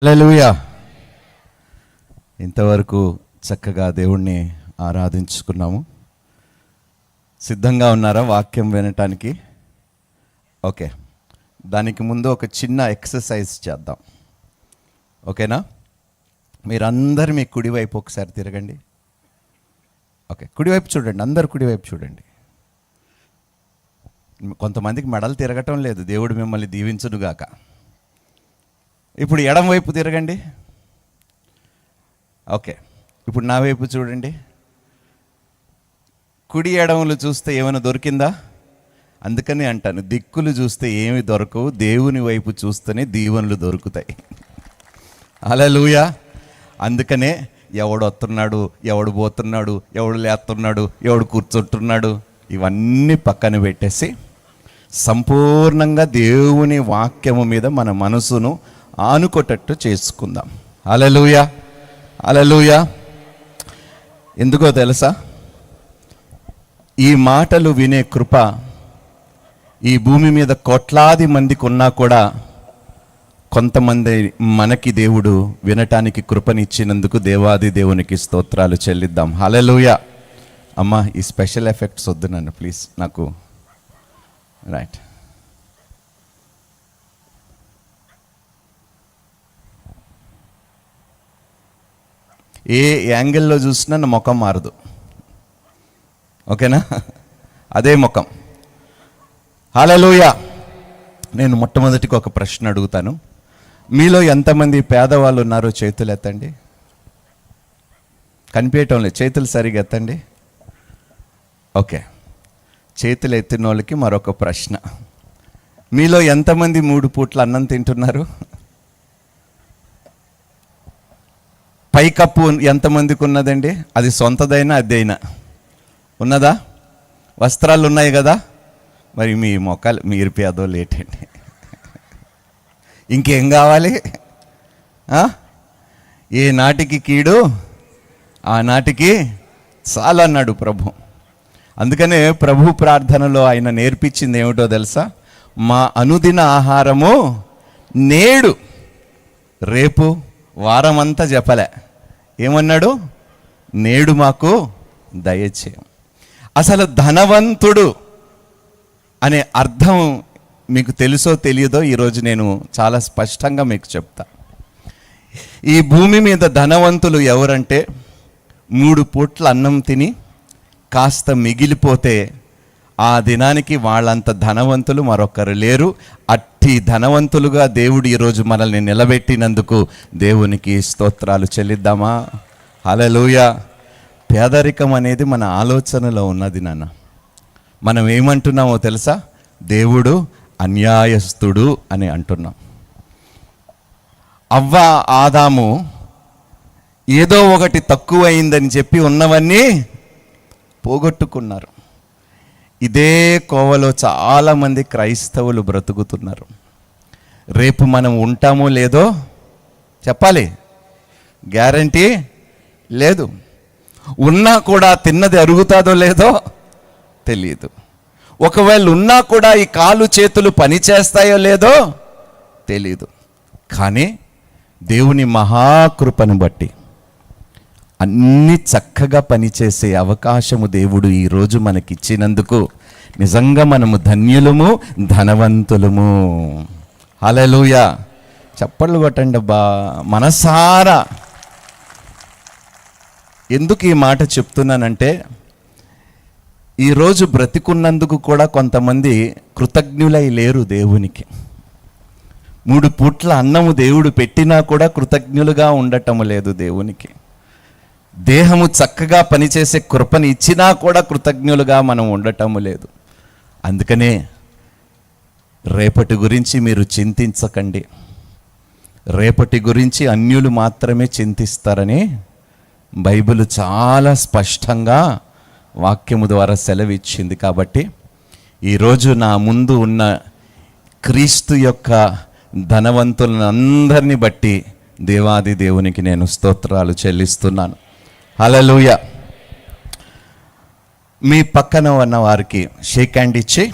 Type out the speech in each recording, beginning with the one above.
హల్లెలూయా. ఇంతవరకు చక్కగా దేవుణ్ణి ఆరాధించుకున్నాము. సిద్ధంగా ఉన్నారా వాక్యం వినటానికి? ఓకే, దానికి ముందు ఒక చిన్న ఎక్సర్సైజ్ చేద్దాం. ఓకేనా? మీరందరు మీ కుడివైపు ఒకసారి తిరగండి. ఓకే, కుడివైపు చూడండి, అందరు కుడివైపు చూడండి. కొంతమందికి మెడలు తిరగటం లేదు, దేవుడు మిమ్మల్ని దీవించునుగాక. ఇప్పుడు ఎడం వైపు తిరగండి. ఓకే, ఇప్పుడు నా వైపు చూడండి. కుడి ఎడములు చూస్తే ఏమైనా దొరికిందా? అందుకని అంటాను, దిక్కులు చూస్తే ఏమి దొరకవు, దేవుని వైపు చూస్తేనే దీవెనలు దొరుకుతాయి. హల్లెలూయా. అందుకనే ఎవడు వస్తున్నాడు, ఎవడు పోతున్నాడు, ఎవడు లేస్తున్నాడు, ఎవడు కూర్చుంటున్నాడు, ఇవన్నీ పక్కన పెట్టేసి సంపూర్ణంగా దేవుని వాక్యము మీద మన మనసును ఆనుకోటట్టు చేసుకుందాం. హల్లెలూయా, హల్లెలూయా. ఎందుకో తెలుసా? ఈ మాటలు వినే కృప ఈ భూమి మీద కోట్లాది మందికి ఉన్నా కూడా కొంతమంది మనకి దేవుడు వినటానికి కృపనిచ్చినందుకు దేవాది దేవునికి స్తోత్రాలు చెల్లిద్దాం. హల్లెలూయా. అమ్మా, ఈ స్పెషల్ ఎఫెక్ట్స్ వద్దు నన్ను ప్లీజ్, నాకు రైట్. ఏ యాంగిల్లో చూసినా నా ముఖం మారదు. ఓకేనా? అదే ముఖం. హల్లెలూయా. నేను మొట్టమొదటికి ఒక ప్రశ్న అడుగుతాను. మీలో ఎంతమంది పేదవాళ్ళు ఉన్నారో చేతులు ఎత్తండి. కనిపించటం లేదు, చేతులు సరిగా ఎత్తండి. ఓకే, చేతులు ఎత్తిన వాళ్ళకి మరొక ప్రశ్న. మీలో ఎంతమంది 3 పూట్ల అన్నం తింటున్నారు? పైకప్పు ఎంతమందికి ఉన్నదండి? అది సొంతదైనా అద్దెైనా ఉన్నదా? వస్త్రాలు ఉన్నాయి కదా? మరి మీ మొక్కలు మీరు పేదో లేటండి, ఇంకేం కావాలి? ఏ నాటికి కీడు ఆనాటికి చాలా అన్నాడు ప్రభు. అందుకనే ప్రభు ప్రార్థనలో ఆయన నేర్పించింది ఏమిటో తెలుసా? మా అనుదిన ఆహారము నేడు, రేపు, వారమంతా చెప్పలే. ఏమన్నాడు? నేడు మాకు దయచేయం. అసలు ధనవంతుడు అనే అర్థం మీకు తెలుసో తెలియదో ఈరోజు నేను చాలా స్పష్టంగా మీకు చెప్తా. ఈ భూమి మీద ధనవంతులు ఎవరంటే 3 పూట్ల అన్నం తిని కాస్త మిగిలిపోతే ఆ దినానికి వాళ్ళంత ధనవంతులు మరొకరు లేరు. అట్టి ధనవంతులుగా దేవుడు ఈరోజు మనల్ని నిలబెట్టినందుకు దేవునికి స్తోత్రాలు చెల్లిద్దామా? హల్లెలూయా. పేదరికం అనేది మన ఆలోచనలో ఉన్నది నాన్న. మనం ఏమంటున్నామో తెలుసా? దేవుడు అన్యాయస్తుడు అని అంటున్నాం. అవ్వ ఆదాము ఏదో ఒకటి తక్కువైందని చెప్పి ఉన్నవన్నీ పోగొట్టుకున్నారు. ఇదే కోవలో చాలామంది క్రైస్తవులు బ్రతుకుతున్నారు. రేపు మనం ఉంటామో లేదో చెప్పాలి, గ్యారంటీ లేదు. ఉన్నా కూడా తిన్నది అరుగుతుందో లేదో తెలియదు. ఒకవేళ ఉన్నా కూడా ఈ కాలు చేతులు పనిచేస్తాయో లేదో తెలీదు. కానీ దేవుని మహాకృపను బట్టి అన్నీ చక్కగా పనిచేసే అవకాశము దేవుడు ఈరోజు మనకిచ్చినందుకు నిజంగా మనము ధన్యులము, ధనవంతులము. హల్లెలూయా. చప్పట్లు కొట్టండి అబ్బా మనసారా. ఎందుకు ఈ మాట చెప్తున్నానంటే, ఈరోజు బ్రతికున్నందుకు కూడా కొంతమంది కృతజ్ఞులై లేరు దేవునికి. 3 పూట్ల అన్నము దేవుడు పెట్టినా కూడా కృతజ్ఞులుగా ఉండటము లేదు దేవునికి. దేహము చక్కగా పనిచేసే కృపని ఇచ్చినా కూడా కృతజ్ఞులుగా మనం ఉండటము లేదు. అందుకనే రేపటి గురించి మీరు చింతించకండి. రేపటి గురించి అన్యులు మాత్రమే చింతిస్తారని బైబిల్ చాలా స్పష్టంగా వాక్యము ద్వారా సెలవిచ్చింది. కాబట్టి ఈరోజు నా ముందు ఉన్న క్రీస్తు యొక్క ధనవంతులను అందరినీ బట్టి దేవాది దేవునికి నేను స్తోత్రాలు చెల్లిస్తున్నాను. హల్లెలూయా. మీ పక్కన ఉన్న వారికి షేక్ హ్యాండ్ ఇచ్చి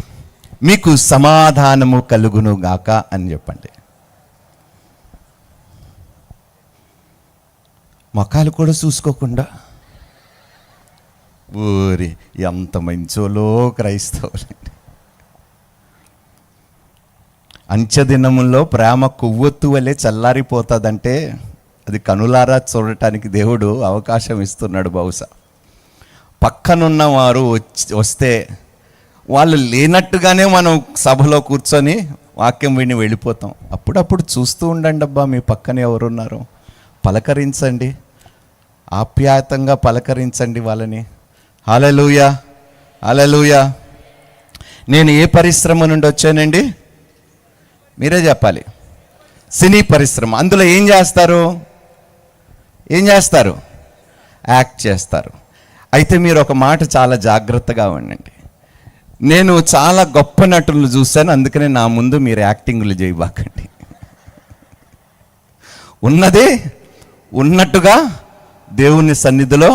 మీకు సమాధానము కలుగును గాక అని చెప్పండి. మొఖాలు కూడా చూసుకోకుండా. ఊరి ఎంత మంచోలో క్రైస్తవులండి. అంచెదినముల్లో ప్రేమ కొవ్వొత్తు వలె చల్లారిపోతుందంటే అది కనులారా చూడటానికి దేవుడు అవకాశం ఇస్తున్నాడు. బహుశా పక్కనున్న వారు వస్తే వాళ్ళు లేనట్టుగానే మనం సభలో కూర్చొని వాక్యం విని వెళ్ళిపోతాం. అప్పుడప్పుడు చూస్తూ ఉండండి అబ్బా, మీ పక్కన ఎవరున్నారు, పలకరించండి, ఆప్యాయతంగా పలకరించండి వాళ్ళని. హల్లెలూయా, హల్లెలూయా. నేను ఏ పరిశ్రమ నుండి వచ్చానండి? మీరే చెప్పాలి. సినీ పరిశ్రమ. అందులో ఏం చేస్తారు? యాక్ట్ చేస్తారు. అయితే మీరు ఒక మాట చాలా జాగ్రత్తగా ఉండండి. నేను చాలా గొప్ప నటులను చూశాను, అందుకనే నా ముందు మీరు యాక్టింగ్లు చేయబాకండి. ఉన్నదే ఉన్నట్టుగా దేవుని సన్నిధిలో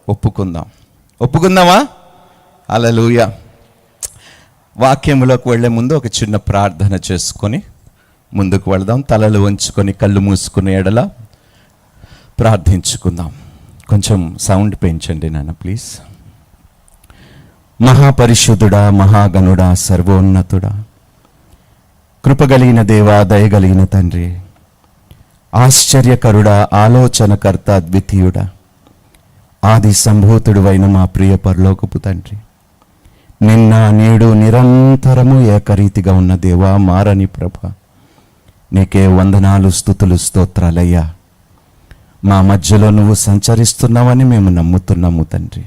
ఒప్పుకుందామా? హల్లెలూయా. వాక్యములోకి వెళ్ళే ముందు ఒక చిన్న ప్రార్థన చేసుకొని ముందుకు వెళదాం. తలలు వంచుకొని కళ్ళు మూసుకునే ఎడల ప్రార్థించుకుందాం. కొంచెం సౌండ్ పెంచండి నాన్న ప్లీజ్. మహాపరిశుద్ధుడా, మహాగణుడా, సర్వోన్నతుడా, కృపగలిగిన దేవా, దయగలిగిన తండ్రి, ఆశ్చర్యకరుడా, ఆలోచనకర్త, అద్వితీయుడా, ఆది సంభూతుడువైన మా ప్రియ పరలోకపు తండ్రి, నిన్న నేడు నిరంతరము ఏకరీతిగా ఉన్న దేవా, మారని ప్రభ, నీకే వందనాలు, స్తుతులు, స్తోత్రాలయ్యా. మా మధ్యలో నువ్వు సంచరిస్తున్నావని మేము నమ్ముతున్నాము తండ్రి.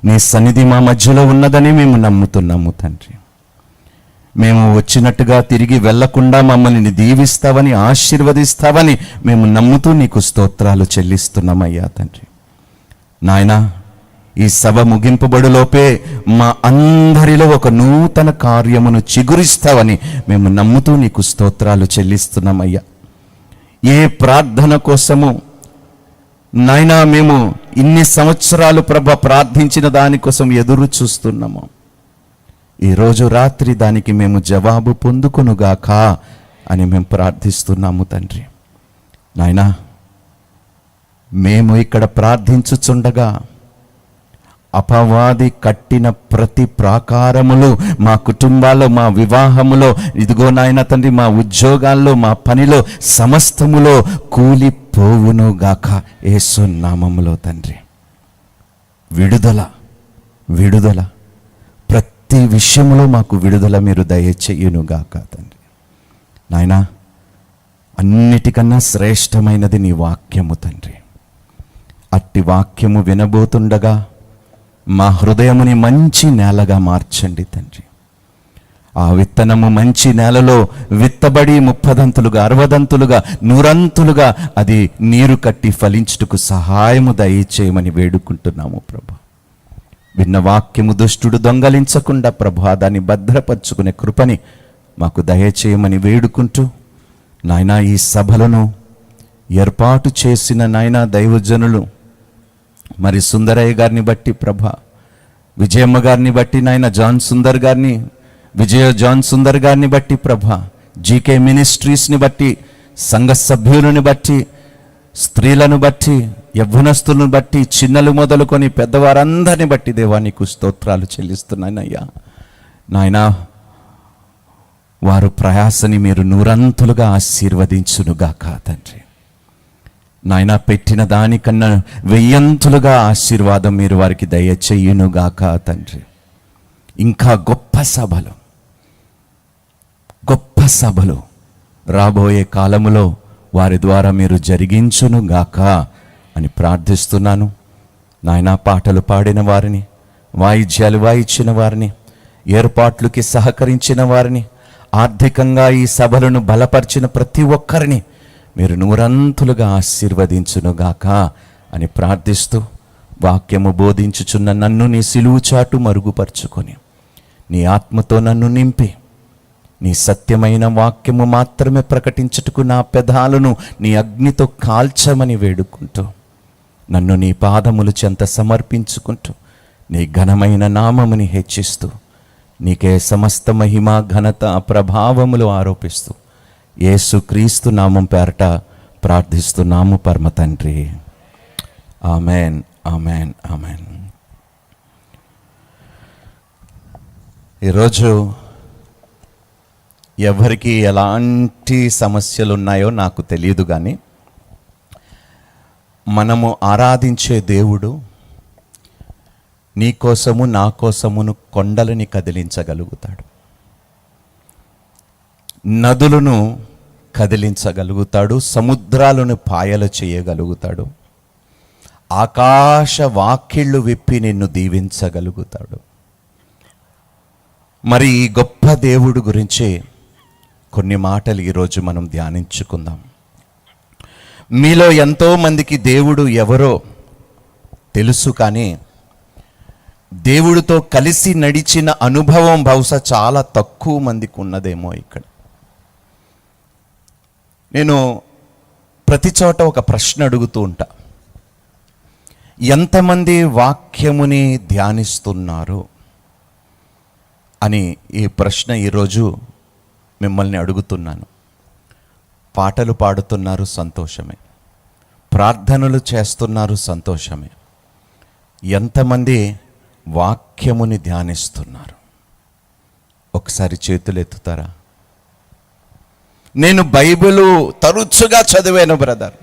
నీ సన్నిధి మా మధ్యలో ఉన్నదని మేము నమ్ముతున్నాము తండ్రి. మేము వచ్చినట్టుగా తిరిగి వెళ్లకుండా మమ్మల్ని దీవిస్తావని, ఆశీర్వదిస్తావని మేము నమ్ముతూ నీకు స్తోత్రాలు చెల్లిస్తున్నామయ్యా తండ్రి. నాయనా, ఈ సభ ముగింపబడులోపే మా అందరిలో ఒక నూతన కార్యమును చిగురిస్తావని మేము నమ్ముతూ నీకు స్తోత్రాలు చెల్లిస్తున్నామయ్యా. ఏ ప్రార్థన కోసము నాయనా మేము ఇన్ని సంవత్సరాలు ప్రభ ప్రార్థించిన దానికోసం ఎదురు చూస్తున్నాము, ఈరోజు రాత్రి దానికి మేము జవాబు పొందుకొనుగాక అని మేము ప్రార్థిస్తున్నాము తండ్రి. నాయనా, మేము ఇక్కడ ప్రార్థించుచుండగా అపవాది కట్టిన ప్రతి ప్రాకారములు మా కుటుంబాల్లో, మా వివాహములో, ఇదిగో నాయన తండ్రి, మా ఉద్యోగాల్లో, మా పనిలో, సమస్తములో కూలిపోవును గాక యేసు నామములో తండ్రి. విడుదల ప్రతి విషయంలో మాకు విడుదల మీరు దయచేయును గాక తండ్రి. నాయనా, అన్నిటికన్నా శ్రేష్టమైనది నీ వాక్యము తండ్రి. అట్టి వాక్యము వినబోతుండగా మా హృదయముని మంచి నేలగా మార్చండి తండ్రి. ఆ విత్తనము మంచి నేలలో విత్తబడి 30దంతులుగా, 60దంతులుగా, 100అంతులుగా అది నీరు కట్టి ఫలించుటకు సహాయము దయచేయమని వేడుకుంటున్నాము ప్రభు. విన్న వాక్యము దుష్టుడు దొంగలించకుండా ప్రభు దాన్ని భద్రపరుచుకునే కృపని మాకు దయచేయమని వేడుకుంటూ, నాయనా, ఈ సభలను ఏర్పాటు చేసిన నాయనా దైవజనులు మరి సుందరయ్య గారిని బట్టి ప్రభ, విజయమ్మ గారిని బట్టి నాయన జాన్ సుందర్ గారిని, జాన్ సుందర్ గారిని బట్టి ప్రభ, జీకే మినిస్ట్రీస్ని బట్టి, సంఘ సభ్యులను బట్టి, స్త్రీలను బట్టి, యవ్వనస్తులను బట్టి, చిన్నలు మొదలుకొని పెద్దవారందరిని బట్టి దేవా నీకు స్తోత్రాలు చెల్లిస్తున్నానయ్యా. నాయనా, వారు ప్రయాసని మీరు 100అంతులుగా ఆశీర్వదించునుగాక తండ్రి. నాయన, పెట్టిన దానికన్నా 1000అంతులుగా ఆశీర్వాదం మీరు వారికి దయచేయునుగాక తండ్రి. ఇంకా గొప్ప సభలు రాబోయే కాలములో వారి ద్వారా మీరు జరిగించునుగాక అని ప్రార్థిస్తున్నాను. నాయన, పాటలు పాడిన వారిని, వాయిద్యాలు వాయించిన వారిని, ఏర్పాట్లకి సహకరించిన వారిని, ఆర్థికంగా ఈ సభలను బలపరిచిన ప్రతి ఒక్కరిని మీరు 100అంతులుగా ఆశీర్వదించునుగాక అని ప్రార్థిస్తూ, వాక్యము బోధించుచున్న నన్ను నీ సిలువు చాటు మరుగుపరుచుకొని నీ ఆత్మతో నన్ను నింపి, నీ సత్యమైన వాక్యము మాత్రమే ప్రకటించుటకు నా పెదాలను నీ అగ్నితో కాల్చమని వేడుకుంటూ, నన్ను నీ పాదములు చెంత సమర్పించుకుంటూ, నీ ఘనమైన నామముని హెచ్చిస్తూ, నీకే సమస్త మహిమ, ఘనత, ప్రభావములు ఆరోపిస్తూ యేసు క్రీస్తు నామం పేరట ప్రార్థిస్తున్నాము పరమ తండ్రి. Amen, amen, amen. ఈరోజు ఎవరికి ఎలాంటి సమస్యలు ఉన్నాయో నాకు తెలియదు, కానీ మనము ఆరాధించే దేవుడు నీ కోసము నా కోసమును కొండలని కదిలించగలుగుతాడు, నదులను కదిలించగలుగుతాడు, సముద్రాలను పాయలు చేయగలుగుతాడు, ఆకాశ వాకిళ్ళు విప్పి నిన్ను దీవించగలుగుతాడు. మరి ఈ గొప్ప దేవుడు గురించి కొన్ని మాటలు ఈరోజు మనం ధ్యానించుకుందాం. మీలో ఎంతోమందికి దేవుడు ఎవరో తెలుసు, కానీ దేవుడితో కలిసి నడిచిన అనుభవం బహుశా చాలా తక్కువ మందికి ఉన్నదేమో. ఇక్కడ నేను ప్రతి చోట ఒక ప్రశ్న అడుగుతూ ఉంటా, ఎంతమంది వాక్యముని ధ్యానిస్తున్నారు అని ఈ ప్రశ్న ఈరోజు మిమ్మల్ని అడుగుతున్నాను. పాటలు పాడుతున్నారు, సంతోషమే. ప్రార్థనలు చేస్తున్నారు, సంతోషమే. ఎంతమంది వాక్యముని ధ్యానిస్తున్నారు? ఒకసారి చేతులు ఎత్తుతారా? నేను బైబిలు తరచుగా చదివాను బ్రదర్,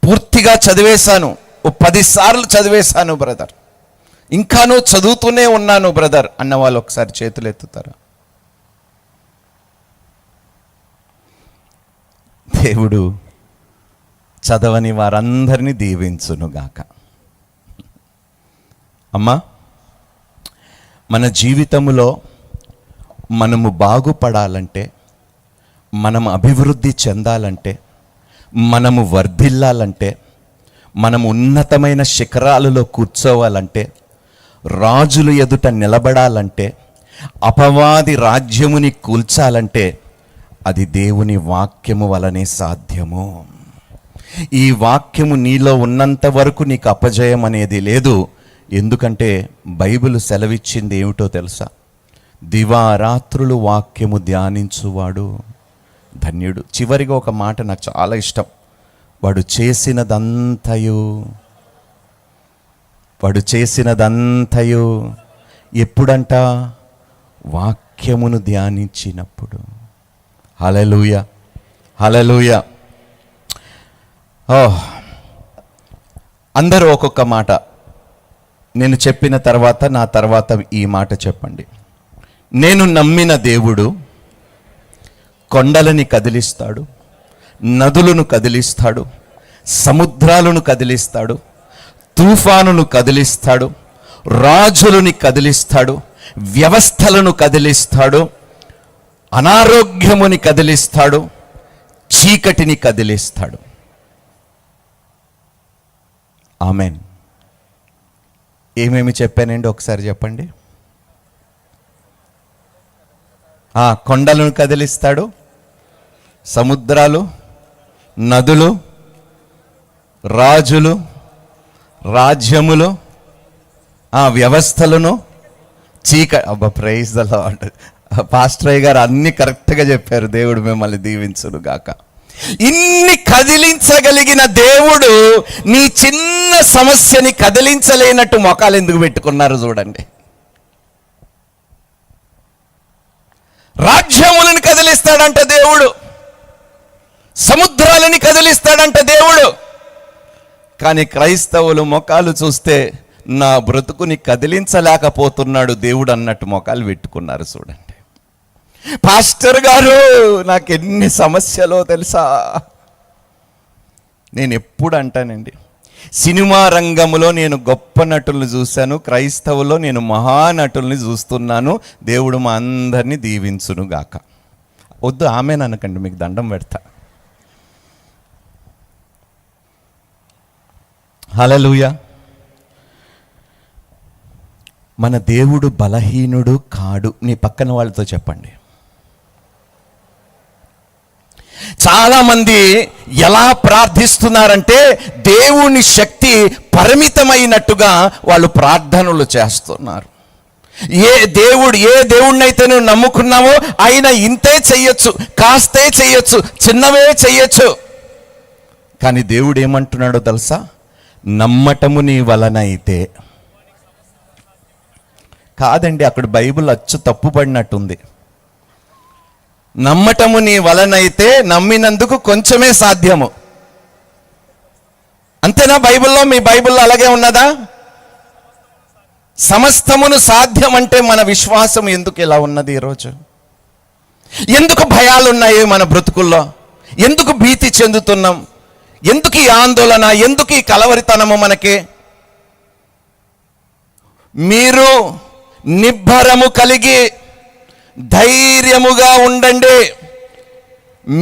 పూర్తిగా చదివేశాను, 10 సార్లు చదివేశాను బ్రదర్, ఇంకాను చదువుతూనే ఉన్నాను బ్రదర్ అన్న వాళ్ళు ఒకసారి చేతులు ఎత్తుతారా? దేవుడు చదవని వారందరినీ దీవించునుగాక. అమ్మా, మన జీవితంలో మనము బాగుపడాలంటే, మనము అభివృద్ధి చెందాలంటే, మనము వర్ధిల్లాలంటే, మనము ఉన్నతమైన శిఖరాలలో కూర్చోవాలంటే, రాజుల ఎదుట నిలబడాలంటే, అపవాది రాజ్యముని కూల్చాలంటే అది దేవుని వాక్యము వలనే సాధ్యము. ఈ వాక్యము నీలో ఉన్నంత వరకు నీకు అపజయం అనేది లేదు. ఎందుకంటే బైబిల్ సెలవిచ్చింది ఏమిటో తెలుసా? దివారాత్రులు వాక్యము ధ్యానించువాడు ధన్యుడు. చివరిగా ఒక మాట నాకు చాలా ఇష్టం. వాడు చేసినదంతయు ఎప్పుడంట? వాక్యమును ధ్యానించినప్పుడు. హల్లెలూయా, హల్లెలూయా. అందరూ ఒక్కొక్క మాట నేను చెప్పిన తర్వాత నా తర్వాత ఈ మాట చెప్పండి. నేను నమ్మిన దేవుడు కొండలని కదిలిస్తాడు, నదులను కదిలిస్తాడు, సముద్రాలను కదిలిస్తాడు, తుఫానును కదిలిస్తాడు, రాజులని కదిలిస్తాడు, వ్యవస్థలను కదిలిస్తాడు, అనారోగ్యముని కదిలిస్తాడు, చీకటిని కదిలిస్తాడు. ఆమెన్. ఏమేమి చెప్పానండి ఒకసారి చెప్పండి. కొండలను కదిలిస్తాడు, సముద్రాలు, నదులు, రాజులు, రాజ్యములు, వ్యవస్థలను, ప్రైజ్ ద లార్డ్. పాస్టర్ గారు అన్ని కరెక్ట్గా చెప్పారు. దేవుడు మిమ్మల్ని దీవించును గాక. ఇన్ని కదిలించగలిగిన దేవుడు నీ చిన్న సమస్యని కదిలించలేనట్టు మొఖాలు ఎందుకు పెట్టుకున్నారు చూడండి. రాజ్యములను కదిలిస్తాడంట దేవుడు, సముద్రాలని కదిలిస్తాడంట దేవుడు. కానీ క్రైస్తవులు మొఖాలు చూస్తే నా బ్రతుకుని కదిలించలేకపోతున్నాడు దేవుడు అన్నట్టు మొఖాలు పెట్టుకున్నారు చూడండి. పాస్టర్ గారు నాకు ఎన్ని సమస్యలో తెలుసా? నేను ఎప్పుడు అంటానండి, సినిమా రంగంలో నేను గొప్ప నటులను చూశాను, క్రైస్తవులో నేను మహానటుల్ని చూస్తున్నాను. దేవుడు మా అందరినీ దీవించును గాక. వద్దు ఆమెను అనకండి, మీకు దండం పెడతా. హల్లెలూయా. మన దేవుడు బలహీనుడు కాడు. నీ పక్కన వాళ్ళతో చెప్పండి. చాలామంది ఎలా ప్రార్థిస్తున్నారంటే దేవుని శక్తి పరిమితమైనట్టుగా వాళ్ళు ప్రార్థనలు చేస్తున్నారు. ఏ దేవుడినైతే నువ్వు నమ్ముకున్నావో ఆయన ఇంతే చెయ్యొచ్చు, కాస్తే చెయ్యొచ్చు, చిన్నవే చెయ్యొచ్చు. కానీ దేవుడు ఏమంటున్నాడో తెలుసా? నమ్మటము నీ వలన అయితే. కాదండి, అక్కడ బైబిల్ అచ్చు తప్పుపడినట్టుంది. నమ్మటము నీ వలనైతే నమ్మినందుకు కొంచెమే సాధ్యము. అంతేనా? బైబిల్లో, మీ బైబిల్లో అలాగే ఉన్నదా? సమస్తమును సాధ్యం అంటే మన విశ్వాసం ఎందుకు ఇలా ఉన్నది ఈరోజు? ఎందుకు భయాలు ఉన్నాయి మన బ్రతుకుల్లో? ఎందుకు భీతి చెందుతున్నాం? ఎందుకు ఈ ఆందోళన? ఎందుకు ఈ కలవరితనము మనకి? మీరు నిబ్బరము కలిగి ధైర్యముగా ఉండండి.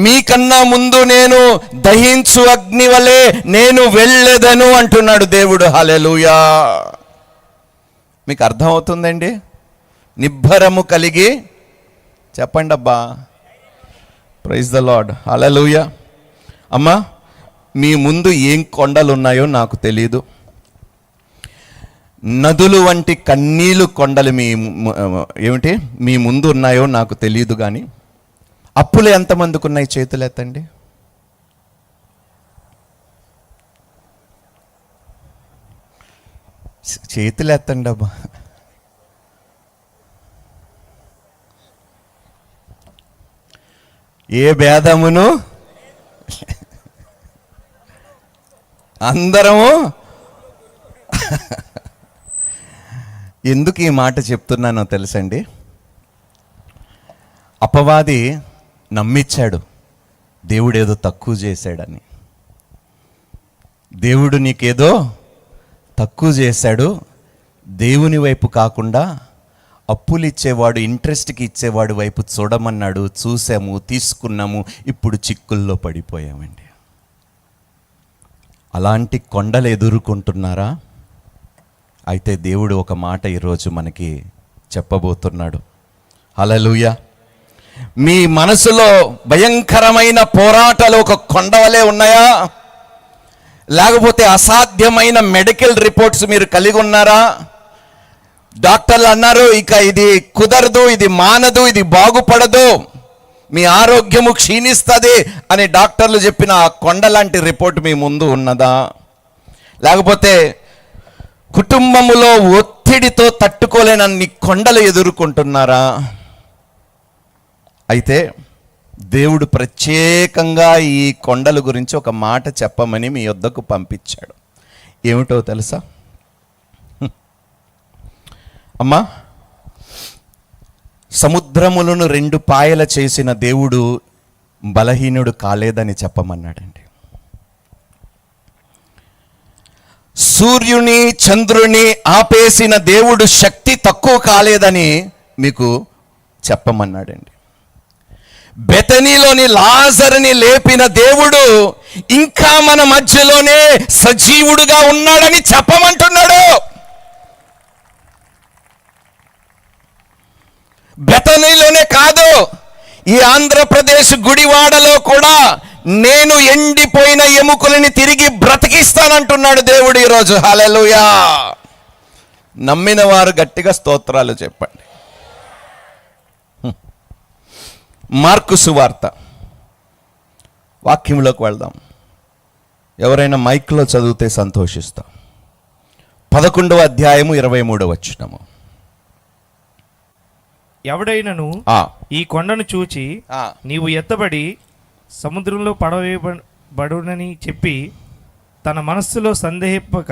మీకన్నా ముందు నేను దహించు అగ్ని వలె నేను వెళ్ళెదను అంటున్నాడు దేవుడు. హల్లెలూయా. మీకు అర్థమవుతుందండి? నిబ్బరము కలిగి చెప్పండి అబ్బా. Praise the lord. హల్లెలూయా. అమ్మా, మీ ముందు ఏం కొండలు ఉన్నాయో నాకు తెలియదు. నదులు వంటి కన్నీలు కొండలు మీ ముందు ఉన్నాయో నాకు తెలియదు. కానీ అప్పులు ఎంతమందికి ఉన్నాయి? చేతులు ఎత్తండి. చేతులు ఎత్తండి అబ్బా. ఏ భేదమును, అందరము. ఎందుకు ఈ మాట చెప్తున్నానో తెలుసండి? అపవాది నమ్మించాడు దేవుడేదో తక్కువ చేశాడని. దేవుడు నీకేదో తక్కువ చేశాడు, దేవుని వైపు కాకుండా అప్పులు ఇచ్చేవాడు, ఇంట్రెస్ట్కి ఇచ్చేవాడు వైపు చూడమన్నాడు. చూసాము, తీసుకున్నాము, ఇప్పుడు చిక్కుల్లో పడిపోయామండి. అలాంటి కొండలు ఎదుర్కొంటున్నారా? అయితే దేవుడు ఒక మాట ఈరోజు మనకి చెప్పబోతున్నాడు. హల్లెలూయా. మీ మనసులో భయంకరమైన పోరాటాలు ఒక కొండవలే ఉన్నాయా? లేకపోతే అసాధ్యమైన మెడికల్ రిపోర్ట్స్ మీరు కలిగి ఉన్నారా? డాక్టర్లు అన్నారు ఇక ఇది కుదరదు, ఇది మానదు, ఇది బాగుపడదు, మీ ఆరోగ్యము క్షీణిస్తుంది అని డాక్టర్లు చెప్పిన ఆ కొండ లాంటి రిపోర్ట్ మీ ముందు ఉన్నదా? లేకపోతే కుటుంబములో ఒత్తిడితో తట్టుకోలేనన్ని కొండలు ఎదుర్కొంటున్నారా? అయితే దేవుడు ప్రత్యేకంగా ఈ కొండల గురించి ఒక మాట చెప్పమని మీ యొద్దకు పంపించాడు. ఏమిటో తెలుసా? అమ్మా, సముద్రములను 2 పాయల చేసిన దేవుడు బలహీనుడు కాలేదని చెప్పమన్నాడండి. సూర్యుని చంద్రుని ఆపేసిన దేవుడు శక్తి తక్కువ కాలేదని మీకు చెప్పమన్నాడండి. బెతనీలోని లాజరుని లేపిన దేవుడు ఇంకా మన మధ్యలోనే సజీవుడుగా ఉన్నాడని చెప్పమంటున్నాడు. బెతనీలోనే కాదు, ఈ ఆంధ్రప్రదేశ్ గుడివాడలో కూడా నేను ఎండిపోయిన ఎముకలని తిరిగి బ్రతికిస్తానంటున్నాడు దేవుడు ఈరోజు. హల్లెలూయా. నమ్మిన వారు గట్టిగా స్తోత్రాలు చెప్పండి. మార్కు సువార్త వాక్యంలోకి వెళ్దాం. ఎవరైనా మైక్లో చదివితే సంతోషిస్తాం. 11వ అధ్యాయము 23వ వచనము. ఎవడైనను ఈ కొండను చూచి నీవు ఎత్తబడి సముద్రంలో పడవేయబడునని చెప్పి తన మనస్సులో సందేహింపక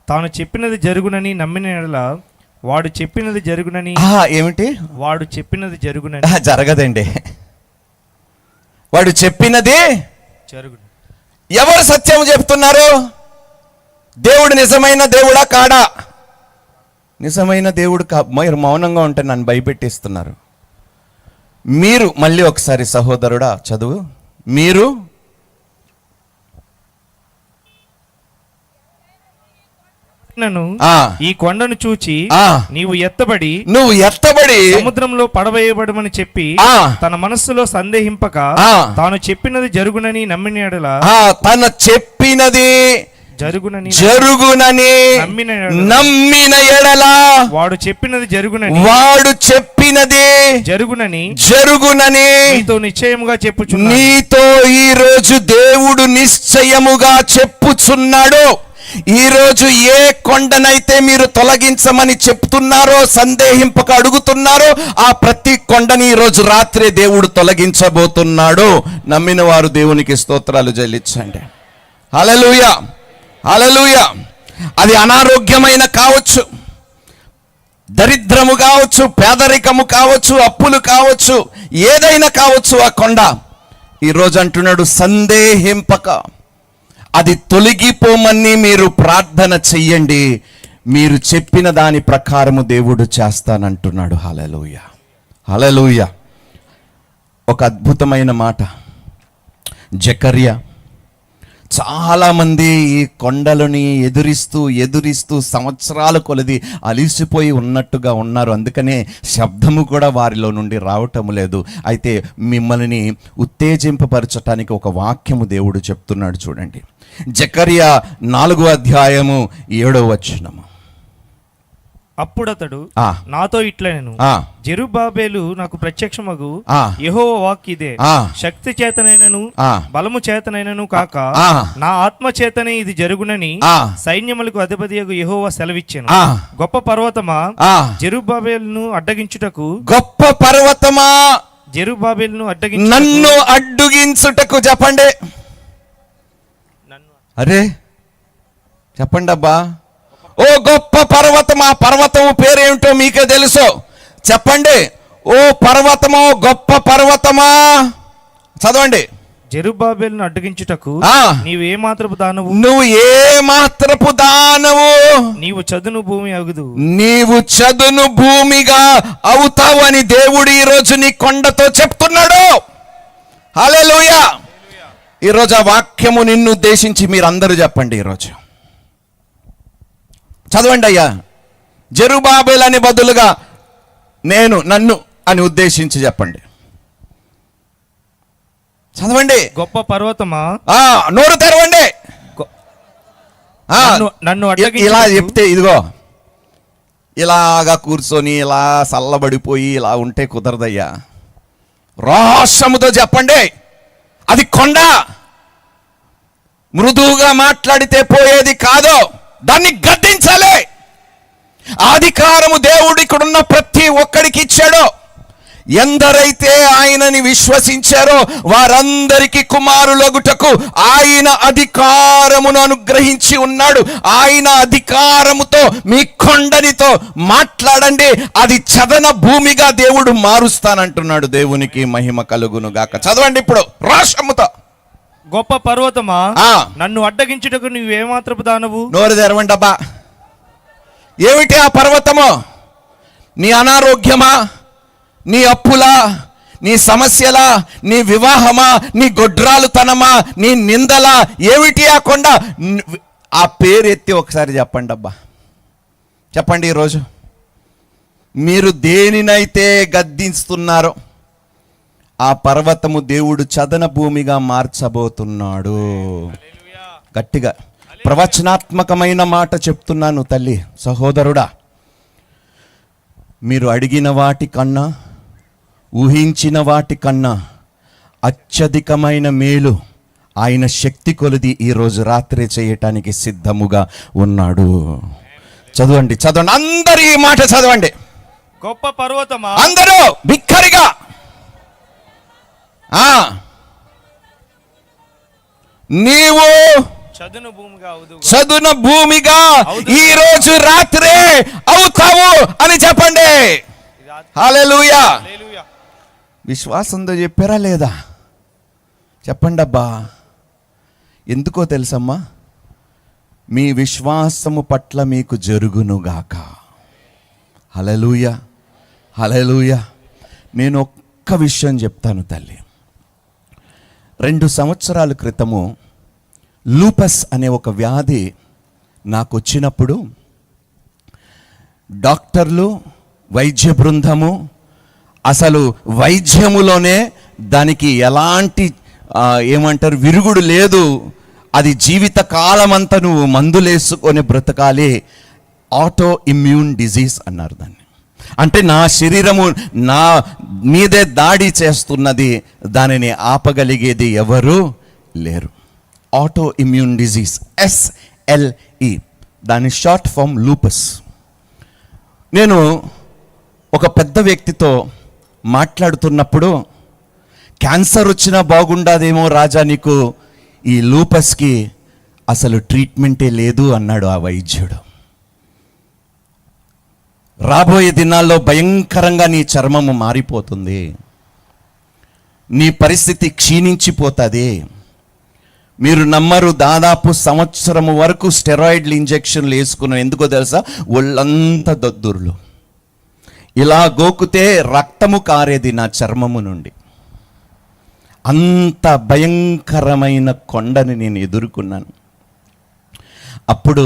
తాను చెప్పినది జరుగునని నమ్మిన యెడల వాడు చెప్పినది జరుగునని. ఏమిటి? వాడు చెప్పినది జరుగునని. జరగదండి. వాడు చెప్పినది జరుగును. ఎవరు సత్యం చెప్తున్నారు? దేవుడు నిజమైన దేవుడా కాడా? నిజమైన దేవుడు మీరు మౌనంగా ఉంటే నన్ను భయపెట్టిస్తున్నారు. మీరు మళ్ళీ ఒకసారి సహోదరుడా చదువు. మీరు ఈ కొండను చూచి నువ్వు ఎత్తబడి సముద్రంలో పడవేయబడమని చెప్పి తన మనస్సులో సందేహింపక తాను చెప్పినది జరుగునని నమ్మిన యెడల తన చెప్పినది జరుగునని నమ్మిన యెడల వాడు చెప్పినది జరుగునని నీతో నిశ్చయముగా చెప్పుచున్నాడు. నీతో ఈ రోజు దేవుడు నిశ్చయముగా చెప్పుచున్నాడు. ఈరోజు ఏ కొండనైతే మీరు తొలగించమని చెప్తున్నారో, సందేహింపక అడుగుతున్నారో, ఆ ప్రతి కొండని ఈరోజు రాత్రి దేవుడు తొలగించబోతున్నాడు. నమ్మిన వారు దేవునికి స్తోత్రాలు చెల్లించండి. హల్లెలూయా, హల్లెలూయా. అది అనారోగ్యమైన కావచ్చు, దరిద్రము కావచ్చు, పేదరికము కావచ్చు, అప్పులు కావచ్చు, ఏదైనా కావచ్చు. ఆ కొండ ఈరోజు అంటున్నాడు సందేహింపక అది తొలగిపోమని మీరు ప్రార్థన చెయ్యండి, మీరు చెప్పిన దాని ప్రకారము దేవుడు చేస్తానంటున్నాడు. హల్లెలూయా, హల్లెలూయా. ఒక అద్భుతమైన మాట. జకర్యా చాలామంది ఈ కొండలని ఎదురిస్తూ సంవత్సరాల కొలది అలిసిపోయి ఉన్నట్టుగా ఉన్నారు. అందుకనే శబ్దము కూడా వారిలో నుండి రావటం లేదు. అయితే మిమ్మల్ని ఉత్తేజింపపరచటానికి ఒక వాక్యము దేవుడు చెప్తున్నాడు. చూడండి, జకర్యా 4:7 అప్పుడతడు నాతో ఇట్లనెను, జెరుబ్బాబెలు నాకు ప్రత్యక్షమగు యెహోవా వాక్కు ఇదే, శక్తి చేతనైనను బలము చేతనైనను కాక నా ఆత్మ చేతనే ఇది జరుగునని సైన్యములకు అధిపతియగు యెహోవా సెలవిచ్చెను. గొప్ప పర్వతమా, జెరుబ్బాబెలును అడ్డగించుటకు, గొప్ప పర్వతమా, జెరుబ్బాబెలును నన్ను అడ్డగించుటకు. చెప్పండి, అరే చెప్పండి అబ్బా. ఓ గొప్ప పర్వతమా, పర్వతము పేరేమిటో మీకే తెలుసు, చెప్పండి. ఓ పర్వతమో, గొప్ప పర్వతమా, చదవండి. జెరుబ్బాబెలును అడ్డగించుటకు నీవు ఏ మాత్రపు దానవు, నువ్వు ఏ మాత్రపు దానవు, నీవు చదును భూమి అగుదు, నీవు చదును భూమిగా అవుతావు అని దేవుడు ఈరోజు నీ కొండతో చెప్తున్నాడు. హల్లెలూయా. ఈరోజు ఆ వాక్యము నిన్ను ఉద్దేశించి మీరందరూ చెప్పండి. ఈరోజు చదవండి అయ్యా. జెరుబ్బాబెలు అని బదులుగా నన్ను అని ఉద్దేశించి చెప్పండి. చదవండి. గొప్ప పర్వతమా, నోరు తెరవండి. నన్ను ఇలా చెప్తే, ఇదిగో ఇలాగా కూర్చొని ఇలా చల్లబడిపోయి ఇలా ఉంటే కుదరదయ్యా. రోషముతో చెప్పండి. అది కొండ, మృదువుగా మాట్లాడితే పోయేది కాదు, దాన్ని గద్దించాలి. అధికారము దేవుడు ఇక్కడున్న ప్రతి ఒక్కడికి ఇచ్చాడు. ఎందరైతే ఆయనని విశ్వసించారో వారందరికీ కుమారులగుటకు ఆయన అధికారమును అనుగ్రహించి ఉన్నాడు. ఆయన అధికారముతో మీ కొండనితో మాట్లాడండి, అది చదన భూమిగా దేవుడు మారుస్తానంటున్నాడు. దేవునికి మహిమ కలుగును గాక. చదవండి ఇప్పుడు రోషముతో. గొప్ప పర్వతమా, నన్ను అడ్డగించుటకు నువ్వేమాత్రపు దానవు, నోరు తెరవండి అబ్బా. ఏమిటి ఆ పర్వతము? నీ అనారోగ్యమా, నీ అప్పులా, నీ సమస్యలా, నీ వివాహమా, నీ గొడ్రాలుతనమా, నీ నిందలా, ఏమిటి ఆ కొండ? ఆ పేరు ఎత్తి ఒకసారి చెప్పండి అబ్బా. చెప్పండి. ఈరోజు మీరు దేనినైతే గద్దిస్తున్నారో ఆ పర్వతము దేవుడు చదన భూమిగా మార్చబోతున్నాడు. గట్టిగా ప్రవచనాత్మకమైన మాట చెప్తున్నాను తల్లి, సహోదరుడా. మీరు అడిగిన వాటి కన్నా, ఊహించిన వాటి కన్నా అత్యధికమైన మేలు ఆయన శక్తి కొలది ఈరోజు రాత్రి చేయటానికి సిద్ధముగా ఉన్నాడు. చదవండి, చదవండి అందరూ ఈ మాట చదవండి. గొప్ప పర్వతమా, అందరూ బిక్కరిగా, నీవు చదును భూమిగా ఈ రోజు రాత్రే అవుతావు అని చెప్పండి. హల్లెలూయా. విశ్వాసంతో చెప్పారా లేదా? చెప్పండి అబ్బా. ఎందుకో తెలుసమ్మా, మీ విశ్వాసము పట్ల మీకు జరుగునుగాక. హల్లెలూయా, హల్లెలూయా. నేను ఒక్క విషయం చెప్తాను తల్లి. 2 సంవత్సరాల క్రితము లూపస్ అనే ఒక వ్యాధి నాకు వచ్చినప్పుడు డాక్టర్లు, వైద్య బృందము, అసలు వైద్యములోనే దానికి ఎలాంటి ఏమంటారు విరుగుడు లేదు, అది జీవిత కాలమంతా నువ్వు మందులేసుకొని బ్రతకాలి, ఆటో ఇమ్యూన్ డిజీజ్ అన్నారు దాన్ని. అంటే నా శరీరము నా మీదే దాడి చేస్తున్నది, దానిని ఆపగలిగేది ఎవరు లేరు. ఆటో ఇమ్యూన్ డిజీజ్, SLE, దాని షార్ట్ ఫామ్ లూపస్. నేను ఒక పెద్ద వ్యక్తితో మాట్లాడుతున్నప్పుడు, క్యాన్సర్ వచ్చినా బాగుండదేమో రాజా, నీకు ఈ లూపస్కి అసలు ట్రీట్మెంటే లేదు అన్నాడు ఆ వైద్యుడు. రాబోయే దినాల్లో భయంకరంగా నీ చర్మము మారిపోతుంది, నీ పరిస్థితి క్షీణించిపోతుంది. మీరు నమ్మరు, దాదాపు సంవత్సరం వరకు స్టెరాయిడ్లు ఇంజెక్షన్లు వేసుకున్నాను. ఎందుకో తెలుసా? ఒళ్ళంతా దద్దుర్లు, ఇలా గోకుతే రక్తము కారేది నా చర్మము నుండి. అంత భయంకరమైన కొండని నేను ఎదుర్కొన్నాను. అప్పుడు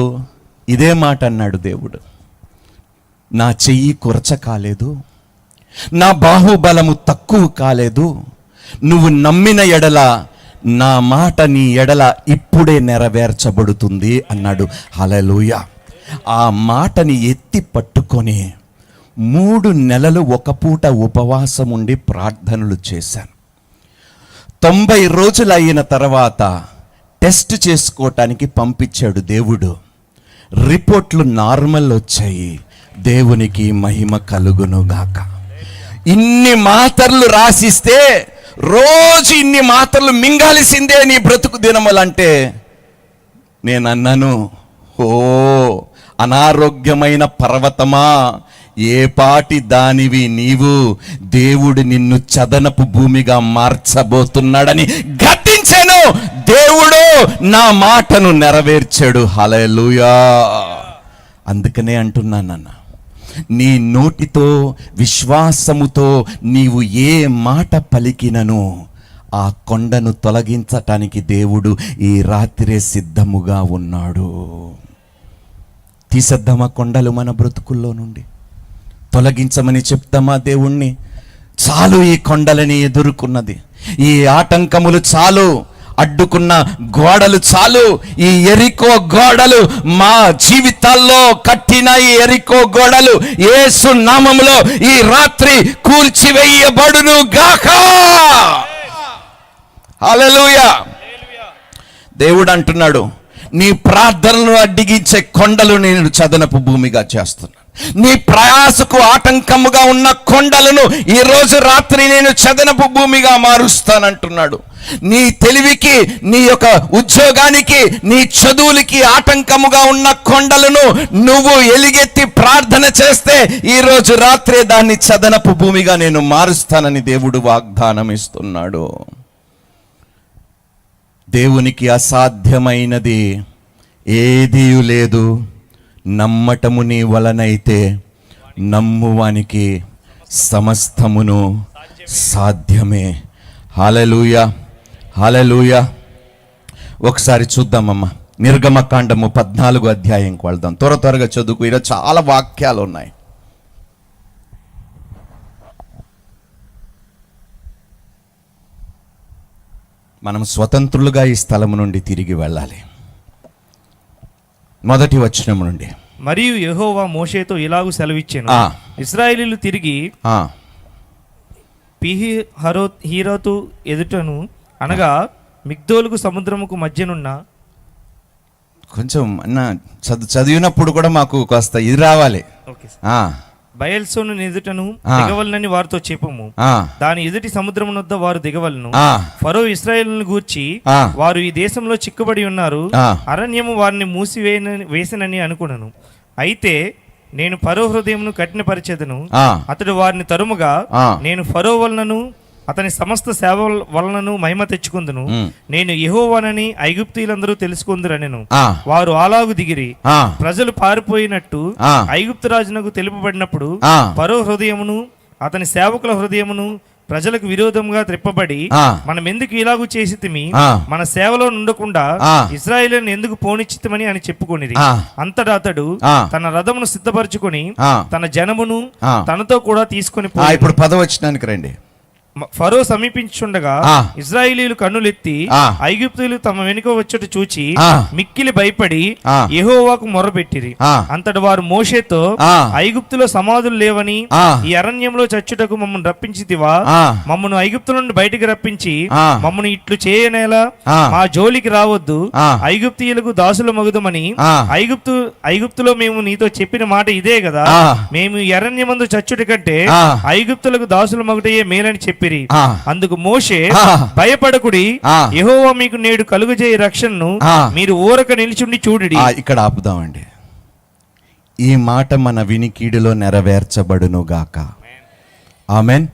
ఇదే మాట అన్నాడు దేవుడు, నా చెయ్యి కొరచ కాలేదు, నా బాహుబలము తక్కువ కాలేదు, నువ్వు నమ్మిన ఎడల నా మాట నీ ఎడల ఇప్పుడే నెరవేర్చబడుతుంది అన్నాడు. హల్లెలూయా. ఆ మాటని ఎత్తి పట్టుకొని 3 నెలలు ఒక పూట ఉపవాసం ఉండి ప్రార్థనలు చేశాను. 90 రోజులు అయిన తర్వాత టెస్ట్ చేసుకోవటానికి పంపించాడు దేవుడు. రిపోర్ట్లు నార్మల్ వచ్చాయి. దేవునికి మహిమ కలుగునుగాక. ఇన్ని మాత్రలు రాసిస్తే రోజు ఇన్ని మాత్రలు మింగాల్సిందే నీ బ్రతుకు దినములంటే, నేను అన్నాను, ఓ అనారోగ్యమైన పర్వతమా, ఏ పాటి దానివి నీవు, దేవుడు నిన్ను చదనపు భూమిగా మార్చబోతున్నాడని గద్దించాను. దేవుడు నా మాటను నెరవేర్చాడు. హల్లెలూయా. అందుకనే అంటున్నానన్న, నీ నోటితో విశ్వాసముతో నీవు ఏ మాట పలికినను ఆ కొండను తొలగించటానికి దేవుడు ఈ రాత్రే సిద్ధముగా ఉన్నాడు. తీసేద్దామా కొండలు మన బ్రతుకుల్లో నుండి? తొలగించమని చెప్తామా దేవుణ్ణి? చాలు ఈ కొండలని ఎదుర్కొన్నది, ఈ ఆటంకములు చాలు, అడ్డుకున్న గోడలు చాలు. ఈ ఎరికో గోడలు, మా జీవితాల్లో కట్టిన ఈ ఎరికో గోడలు యేసు నామములో ఈ రాత్రి కూల్చివేయబడును గాక. హల్లెలూయా. దేవుడు అంటున్నాడు, నీ ప్రార్థనలు అడ్డిగించే కొండలు నేను చదనపు భూమిగా చేస్తున్నాను. నీ ప్రయాసకు ఆటంకముగా ఉన్న కొండలను ఈ రోజు రాత్రి నేను చదనపు భూమిగా మారుస్తానంటున్నాడు. నీ తెలివికి, నీ యొక్క ఉద్యోగానికి, నీ చదువులకి ఆటంకముగా ఉన్న కొండలను నువ్వు ఎలుగెత్తి ప్రార్థన చేస్తే ఈ రోజు రాత్రే దాన్ని చదనపు భూమిగా నేను మారుస్తానని దేవుడు వాగ్దానం ఇస్తున్నాడు. దేవునికి అసాధ్యమైనది ఏదీ లేదు. నమ్మటము నీ వలనైతే నమ్మువానికి సమస్తమును సాధ్యమే. హల్లెలూయా, హల్లెలూయా. ఒకసారి చూద్దామమ్మా, నిర్గమకాండము 14వ అధ్యాయంకి వెళ్దాం. త్వరగా చదువుకు, ఇలా చాలా వాక్యాలు ఉన్నాయి. మనం స్వతంత్రులుగా ఈ స్థలం నుండి తిరిగి వెళ్ళాలి. మొదటి వచనం నుండి. మరియు యెహోవా మోషేతో ఇలాగు సెలవిచ్చెను, ఇశ్రాయేలీయులు తిరిగి హీరోతు ఎదుటను, అనగా మిగ్దోలుకు సముద్రముకు మధ్యనున్న, కొంచెం అన్న చదివినప్పుడు కూడా మాకు కాస్త ఇది రావాలి. బయల్సోను ఎదుటను దిగవలనని వారితో చెప్పము. దాని ఎదుటి సముద్రం వద్ద వారు దిగవలను. ఫరో ఇశ్రాయేలును గూర్చి, వారు ఈ దేశంలో చిక్కుబడి ఉన్నారు, అరణ్యము వారిని వేసినని అనుకున్నాను. అయితే నేను ఫరో హృదయమును కఠినపరిచెదను, అతడు వారిని తరుముగా నేను ఫరో వలనను అతని సమస్త సేవ వలనను మహిమ తెచ్చుకుందును. నేను యెహోవానని ఐగుప్తీయులందరూ తెలుసుకుందురనెను. వారు అలాగు దిగిరి. ప్రజలు పారిపోయినట్టు ఐగుప్తు రాజునకు తెలుపబడినప్పుడు ఫరో హృదయమును అతని సేవకుల హృదయమును ప్రజలకు విరోధంగా త్రిప్పబడి, మనం ఎందుకు ఇలాగూ చేసితిమి, మన సేవలో ఉండకుండా ఇశ్రాయేలును ఎందుకు పోనిచ్చితమని అని చెప్పుకొనిది. అంతటా అతడు తన రథమును సిద్ధపరచుకొని తన జనమును తనతో కూడా తీసుకొని ఇప్పుడు 10వ వచనానికి రండి. ఫరో సమీపించుండగా ఆ. ఇశ్రాయేలీయులు కన్నులెత్తి ఆ. ఐగుప్తీయులు తమ వెనుక వచ్చుట చూచి ఆ. మిక్కిలి భయపడి ఆ. యెహోవాకు మొర్రపెట్టిరి. ఆ. అంతటి వారు మోషేతో, ఆ. ఐగుప్తులో సమాధులు లేవని ఆ. ఈ అరణ్యంలో చచ్చుటకు మమ్మల్ని రప్పించితివా? ఆ. మమ్మను ఐగుప్తు నుండి బయటికి రప్పించి ఆ. మమ్మను ఇట్లు చేయనేలా? ఆ. మా జోలికి రావద్దు, ఆ. ఐగుప్తీయులకు దాసుల మగుదమని ఆ. ఐగుప్తులో మేము నీతో చెప్పిన మాట ఇదే కదా. ఆ. మేము ఈ అరణ్యమందు చచ్చుట కంటే ఆ. ఐగుప్తులకు దాసుల మగుటయే మేలని చెప్పిరి. ఆ. అందుకు మోషే, ఆ. భయపడకుడి, ఆ. యెహోవా మీకు నేడు కలుగజేయ రక్షణను ఆ. మీరు ఊరక నిలిచుండి చూడుడి. ఇక్కడ ఆపుదామండి. ఈ మాట మన వినికిడిలో నెరవేర్చబడును గాక. ఆమెన్.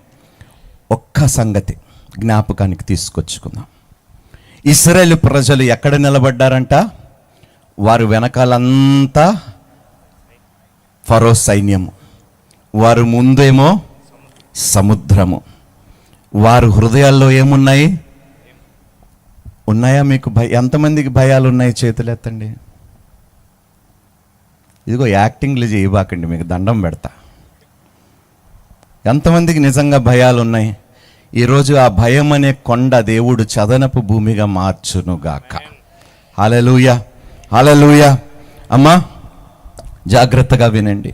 ఒక్క సంగతి జ్ఞాపకానికి తీసుకొచ్చుకుందాం. ఇశ్రాయేలు ప్రజలు ఎక్కడ నిలబడ్డారంట? వారు వెనకాలంతా ఫరో సైన్యము, వారు ముందేమో సముద్రము. వారు హృదయాల్లో ఏమున్నాయి? ఉన్నాయా మీకు ఎంతమందికి భయాలు ఉన్నాయి? చేతులు ఎత్తండి. ఇదిగో యాక్టింగ్లు చేయబాకండి, మీకు దండం పెడతా. ఎంతమందికి నిజంగా భయాలు ఉన్నాయి? ఈరోజు ఆ భయం అనే కొండ దేవుడు చదనపు భూమిగా మార్చునుగాక. హల్లెలూయా, హల్లెలూయా. అమ్మా జాగ్రత్తగా వినండి.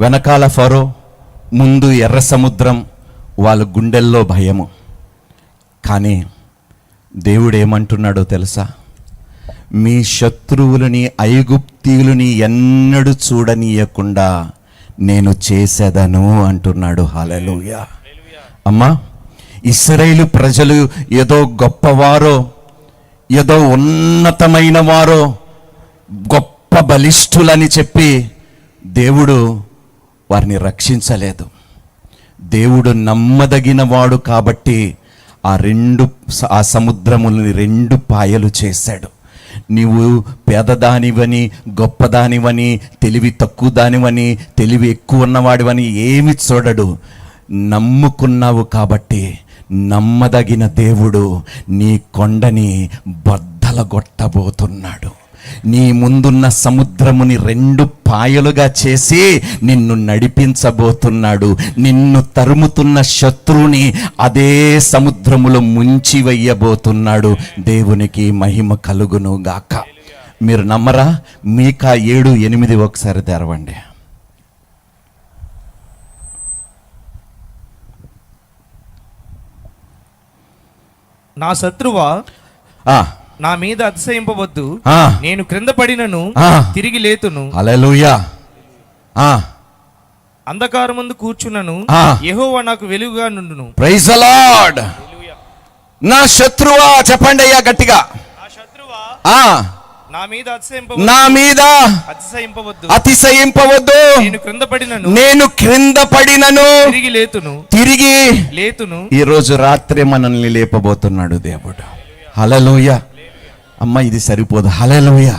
వెనకాల ఫరో, ముందు ఎర్ర సముద్రం, వాళ్ళ గుండెల్లో భయము. కానీ దేవుడు ఏమంటున్నాడో తెలుసా? మీ శత్రువులని, ఐగుప్తీయులని ఎన్నడూ చూడనీయకుండా నేను చేసేదను అంటున్నాడు. హల్లెలూయా. అమ్మా, ఇశ్రాయేలు ప్రజలు ఏదో గొప్పవారో, ఏదో ఉన్నతమైన వారో, గొప్ప బలిష్ఠులని చెప్పి దేవుడు వారిని రక్షించలేదు. దేవుడు నమ్మదగిన వాడు కాబట్టి ఆ సముద్రములని 2 పాయలు చేశాడు. నీవు పేదదానివని, గొప్పదానివని, తెలివి తక్కువ దానివని, తెలివి ఎక్కువ ఉన్నవాడివని ఏమి చూడడు. నమ్ముకున్నావు కాబట్టి నమ్మదగిన దేవుడు నీ కొండని బద్దలగొట్టబోతున్నాడు. నీ ముందున్న సముద్రముని 2 పాయలుగా చేసి నిన్ను నడిపించబోతున్నాడు. నిన్ను తరుముతున్న శత్రువుని అదే సముద్రములో ముంచి వెయ్యబోతున్నాడు. దేవునికి మహిమ కలుగును గాక. మీరు నమ్మరా? మీకా 7:8 ఒకసారి తెరవండి. నా శత్రువా, నా మీద అతిశయింపవద్దు. నేను క్రింద పడినను తిరిగి లేతును. హల్లెలూయా. అంధకారమందు కూర్చున్నను, యెహోవా నాకు వెలుగుగా నుండును. Praise the lord. నా శత్రువా, చెప్పండి అయ్యా గట్టిగా. నా శత్రువా, నా మీద అతిశయింపవద్దు. నేను క్రింద పడినను తిరిగి లేతును. ఈరోజు రాత్రి మనల్ని లేపబోతున్నాడు దేవుడు. హల్లెలూయా. అమ్మ ఇది సరిపోదు. హల్లెలూయా.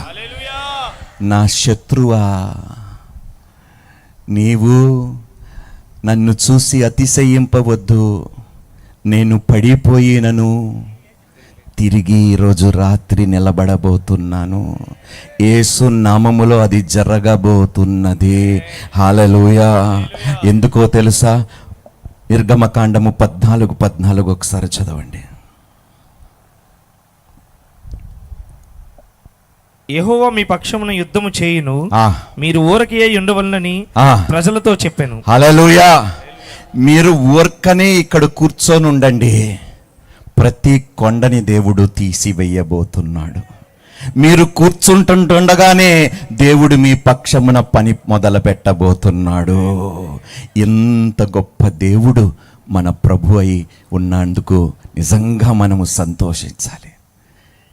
నా శత్రువా, నీవు నన్ను చూసి అతిశయింపవద్దు. నేను పడిపోయినను తిరిగి ఈరోజు రాత్రి నిలబడబోతున్నాను. యేసు నామములో అది జరగబోతున్నది. హల్లెలూయా. ఎందుకో తెలుసా? నిర్గమకాండము 14:14 ఒకసారి చదవండి. యెహోవా మీ పక్షమున యుద్ధము చేయును, మీరు ఊరకే ఉండవలనని ప్రజలతో చెప్పాను. హల్లెలూయా. మీరు ఊరకనే ఇక్కడ కూర్చొని ఉండండి. ప్రతి కొండని దేవుడు తీసివేయబోతున్నాడు. మీరు కూర్చుంటుండగానే దేవుడు మీ పక్షమున పని మొదలు పెట్టబోతున్నాడు. ఎంత గొప్ప దేవుడు మన ప్రభు అయి ఉన్నందుకు నిజంగా మనము సంతోషించాలి.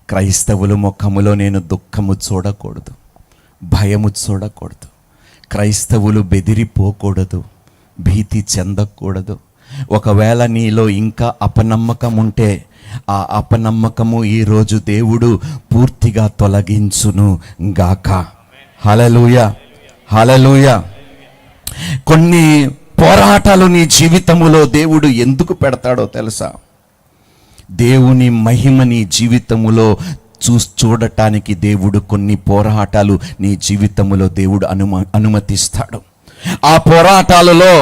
క్రైస్తవుల ముఖములో నేను దుఃఖము చూడకూడదు, భయము చూడకూడదు. క్రైస్తవులు బెదిరిపోకూడదు, భీతి చెందకూడదు. ఒకవేళ నీలో ఇంకా అపనమ్మకం ఉంటే ఆ అపనమ్మకము ఈరోజు దేవుడు పూర్తిగా తొలగించును గాక. హల్లెలూయా, హల్లెలూయా. కొన్ని పోరాటాలు నీ జీవితములో దేవుడు ఎందుకు పెడతాడో తెలుసా? దేవుని మహిమ నీ జీవితములో చూడటానికి దేవుడు కొన్ని పోరాటాలు నీ జీవితములో దేవుడు అనుమతిస్తాడు. ఆ పోరాటాలలో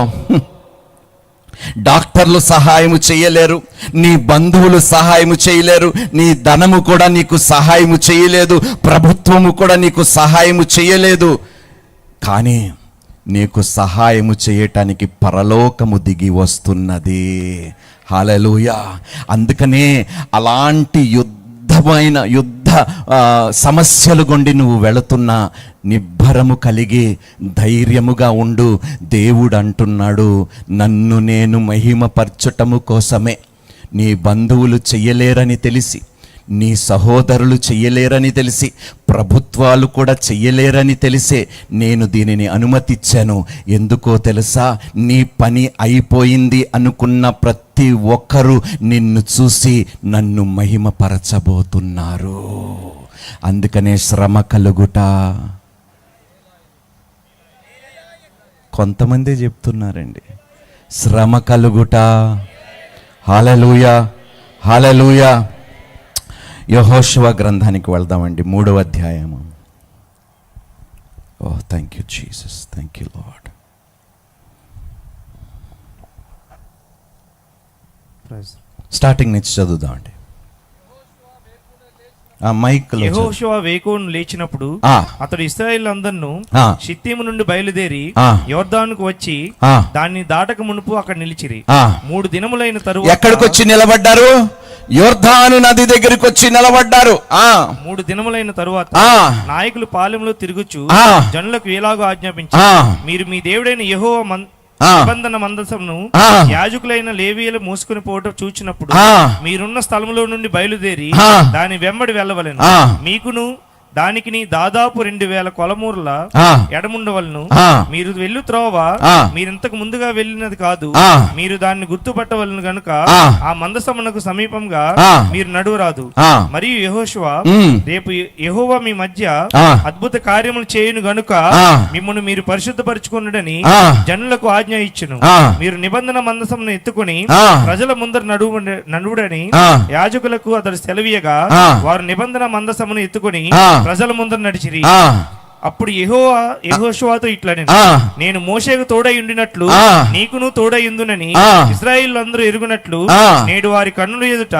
డాక్టర్లు సహాయము చేయలేరు, నీ బంధువులు సహాయము చేయలేరు, నీ ధనము కూడా నీకు సహాయము చేయలేదు, ప్రభుత్వము కూడా నీకు సహాయము చేయలేదు. కానీ నీకు సహాయము చేయటానికి పరలోకము దిగి వస్తున్నది. హల్లెలూయా. అందుకనే అలాంటి యుద్ధ సమస్యలు గుండి నువ్వు వెళుతున్నా నిబ్బరము కలిగి ధైర్యముగా ఉండు. దేవుడు అంటున్నాడు, నన్ను నేను మహిమపరచటము కోసమే, నీ బంధువులు చెయ్యలేరని తెలిసి, నీ సహోదరులు చెయ్యలేరని తెలిసి, ప్రభుత్వాలు కూడా చెయ్యలేరని తెలిసే నేను దీనిని అనుమతిచ్చాను. ఎందుకో తెలుసా? నీ పని అయిపోయింది అనుకున్న ప్రతి ఒక్కరూ నిన్ను చూసి నన్ను మహిమపరచబోతున్నారు. అందుకనే శ్రమ కలుగుట. కొంతమంది చెప్తున్నారండి, శ్రమ కలుగుట. హల్లెలూయా, హల్లెలూయా. యెహోషువ గ్రంథానికి వెళ్దామండి, 3వ అధ్యాయము. Oh thank you Jesus, thank you lord. Starting నుంచి చదువుదామండి. యెహోషువ వేకువను లేచినప్పుడు అతడు ఇశ్రాయేలులందరిను షిత్తీము నుండి బయలుదేరి యొర్దానుకు వచ్చి దాన్ని దాటక మునుపు అక్కడ నిలిచిరి. 3 దినములైన తరువాత ఎక్కడికి వచ్చి నిలబడ్డారు? యొర్దాను నది దగ్గరికి వచ్చి నిలబడ్డారు. 3 దినములైన తరువాత నాయకులు పాలెంలో తిరుగుచు జనులకు ఎలాగో ఆజ్ఞాపించారు, మీరు మీ దేవుడైన యెహోవా నిబంధన మందసమును యాజకులైన లేవీయులు మోసుకుని పోవటం చూచినప్పుడు మీరున్న స్థలములో నుండి బయలుదేరి దాని వెంబడి వెళ్ళవలెను. మీకును దానికి దాదాపు 2000 కొలమూర్ల ఎడముండవలను. మీరు వెళ్ళు త్రోవ మీరింతకు ముందుగా వెళ్ళినది కాదు, మీరు దాన్ని గుర్తుపట్టవలను గనుక ఆ మందసమునకు సమీపంగా మీరు నడువరాదు. మరియు యెహోషువ, రేపు యెహోవా మీ మధ్య అద్భుత కార్యములు చేయును గనుక మిమ్మల్ని మీరు పరిశుద్ధపరచుకున్నడని జనులకు ఆజ్ఞ ఇచ్చును. మీరు నిబంధన మందసమును ఎత్తుకుని ప్రజల ముందర నడువుడని యాజకులకు అతడు సెలవీయగా వారు నిబంధన మందసమును ఎత్తుకుని ప్రజల ముందర నడిచిరి. అప్పుడు యెహోషువతో ఇట్లనెను, నేను మోషేకు తోడై ఉండినట్లు నీకును తోడై ఉందునని ఇశ్రాయేలులందరూ ఎరుగునట్లు నేడు వారి కన్నుల ఎదుట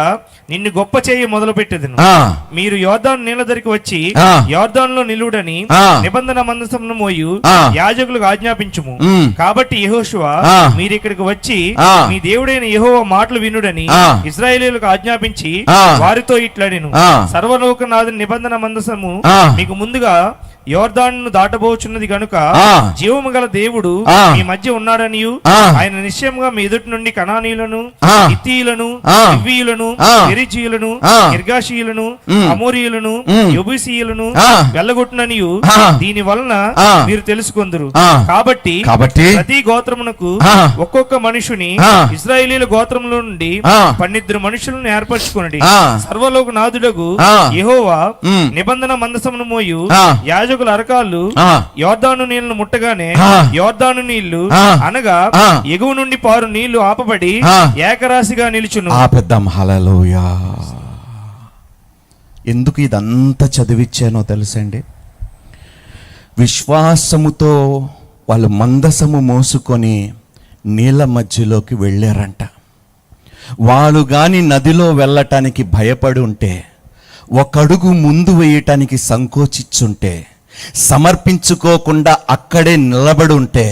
నిన్ను గొప్ప చేయి మొదలు పెట్టెదను. మీరు యోర్దాను నీళ్ల దగ్గరికి వచ్చి యోర్దానులో నిలువుడని నిబంధన మందసమును మోయు యాజకులకు ఆజ్ఞాపించుము. కాబట్టి యెహోషువ, మీరు ఇక్కడికి వచ్చి మీ దేవుడైన యెహోవా మాటలు వినుడని ఇశ్రాయేలీయులకు ఆజ్ఞాపించి వారితో ఇట్లనెను, సర్వలోకనాథుని నిబంధన మందసము మీకు ముందుగా యోర్దాను దాటబోచున్నది గనుక జీవము గల దేవుడు మీ మధ్య ఉన్నాడనియు ఆయన నిశ్చయముగా మీ ఎదుటి నుండి కనానీయులను, హిత్తీయులను, హివ్వీయులను, పెరిజీయులను, గిర్గాషీయులను, అమోరీయులను, యెబూసీయులను వెళ్ళగొట్టుననియు దీని వలన మీరు తెలుసుకొందురు. కాబట్టి ప్రతి గోత్రమునకు ఒక్కొక్క మనుషుని ఇశ్రాయేలీయుల గోత్రములో నుండి 12 మనుషులను ఏర్పరచుకొనుడి. సర్వలోకనాథుడగు యెహోవా నిబంధన మందసమును మోయు యాజకుల అరకాళ్ళు యోర్దాను నీళ్లను ముట్టగానే యోర్దాను నీళ్లు అనగా ఎగువ నుండి పారు నీళ్లు ఆపబడి ఏకరాశిగా నిలుచును. ఆపేద్దాం. హల్లెలూయా. ఎందుకు ఇదంతా చదివిచ్చానో తెలుసండి? విశ్వాసముతో వాళ్ళు మందసము మోసుకొని నీళ్ళ మధ్యలోకి వెళ్ళారంట. వాళ్ళు గాని నదిలో వెళ్ళటానికి భయపడి ఉంటే, ఒకడుగు ముందు వేయటానికి సంకోచిచ్చుంటే, సమర్పించుకోకుండా అక్కడే నిలబడి ఉంటే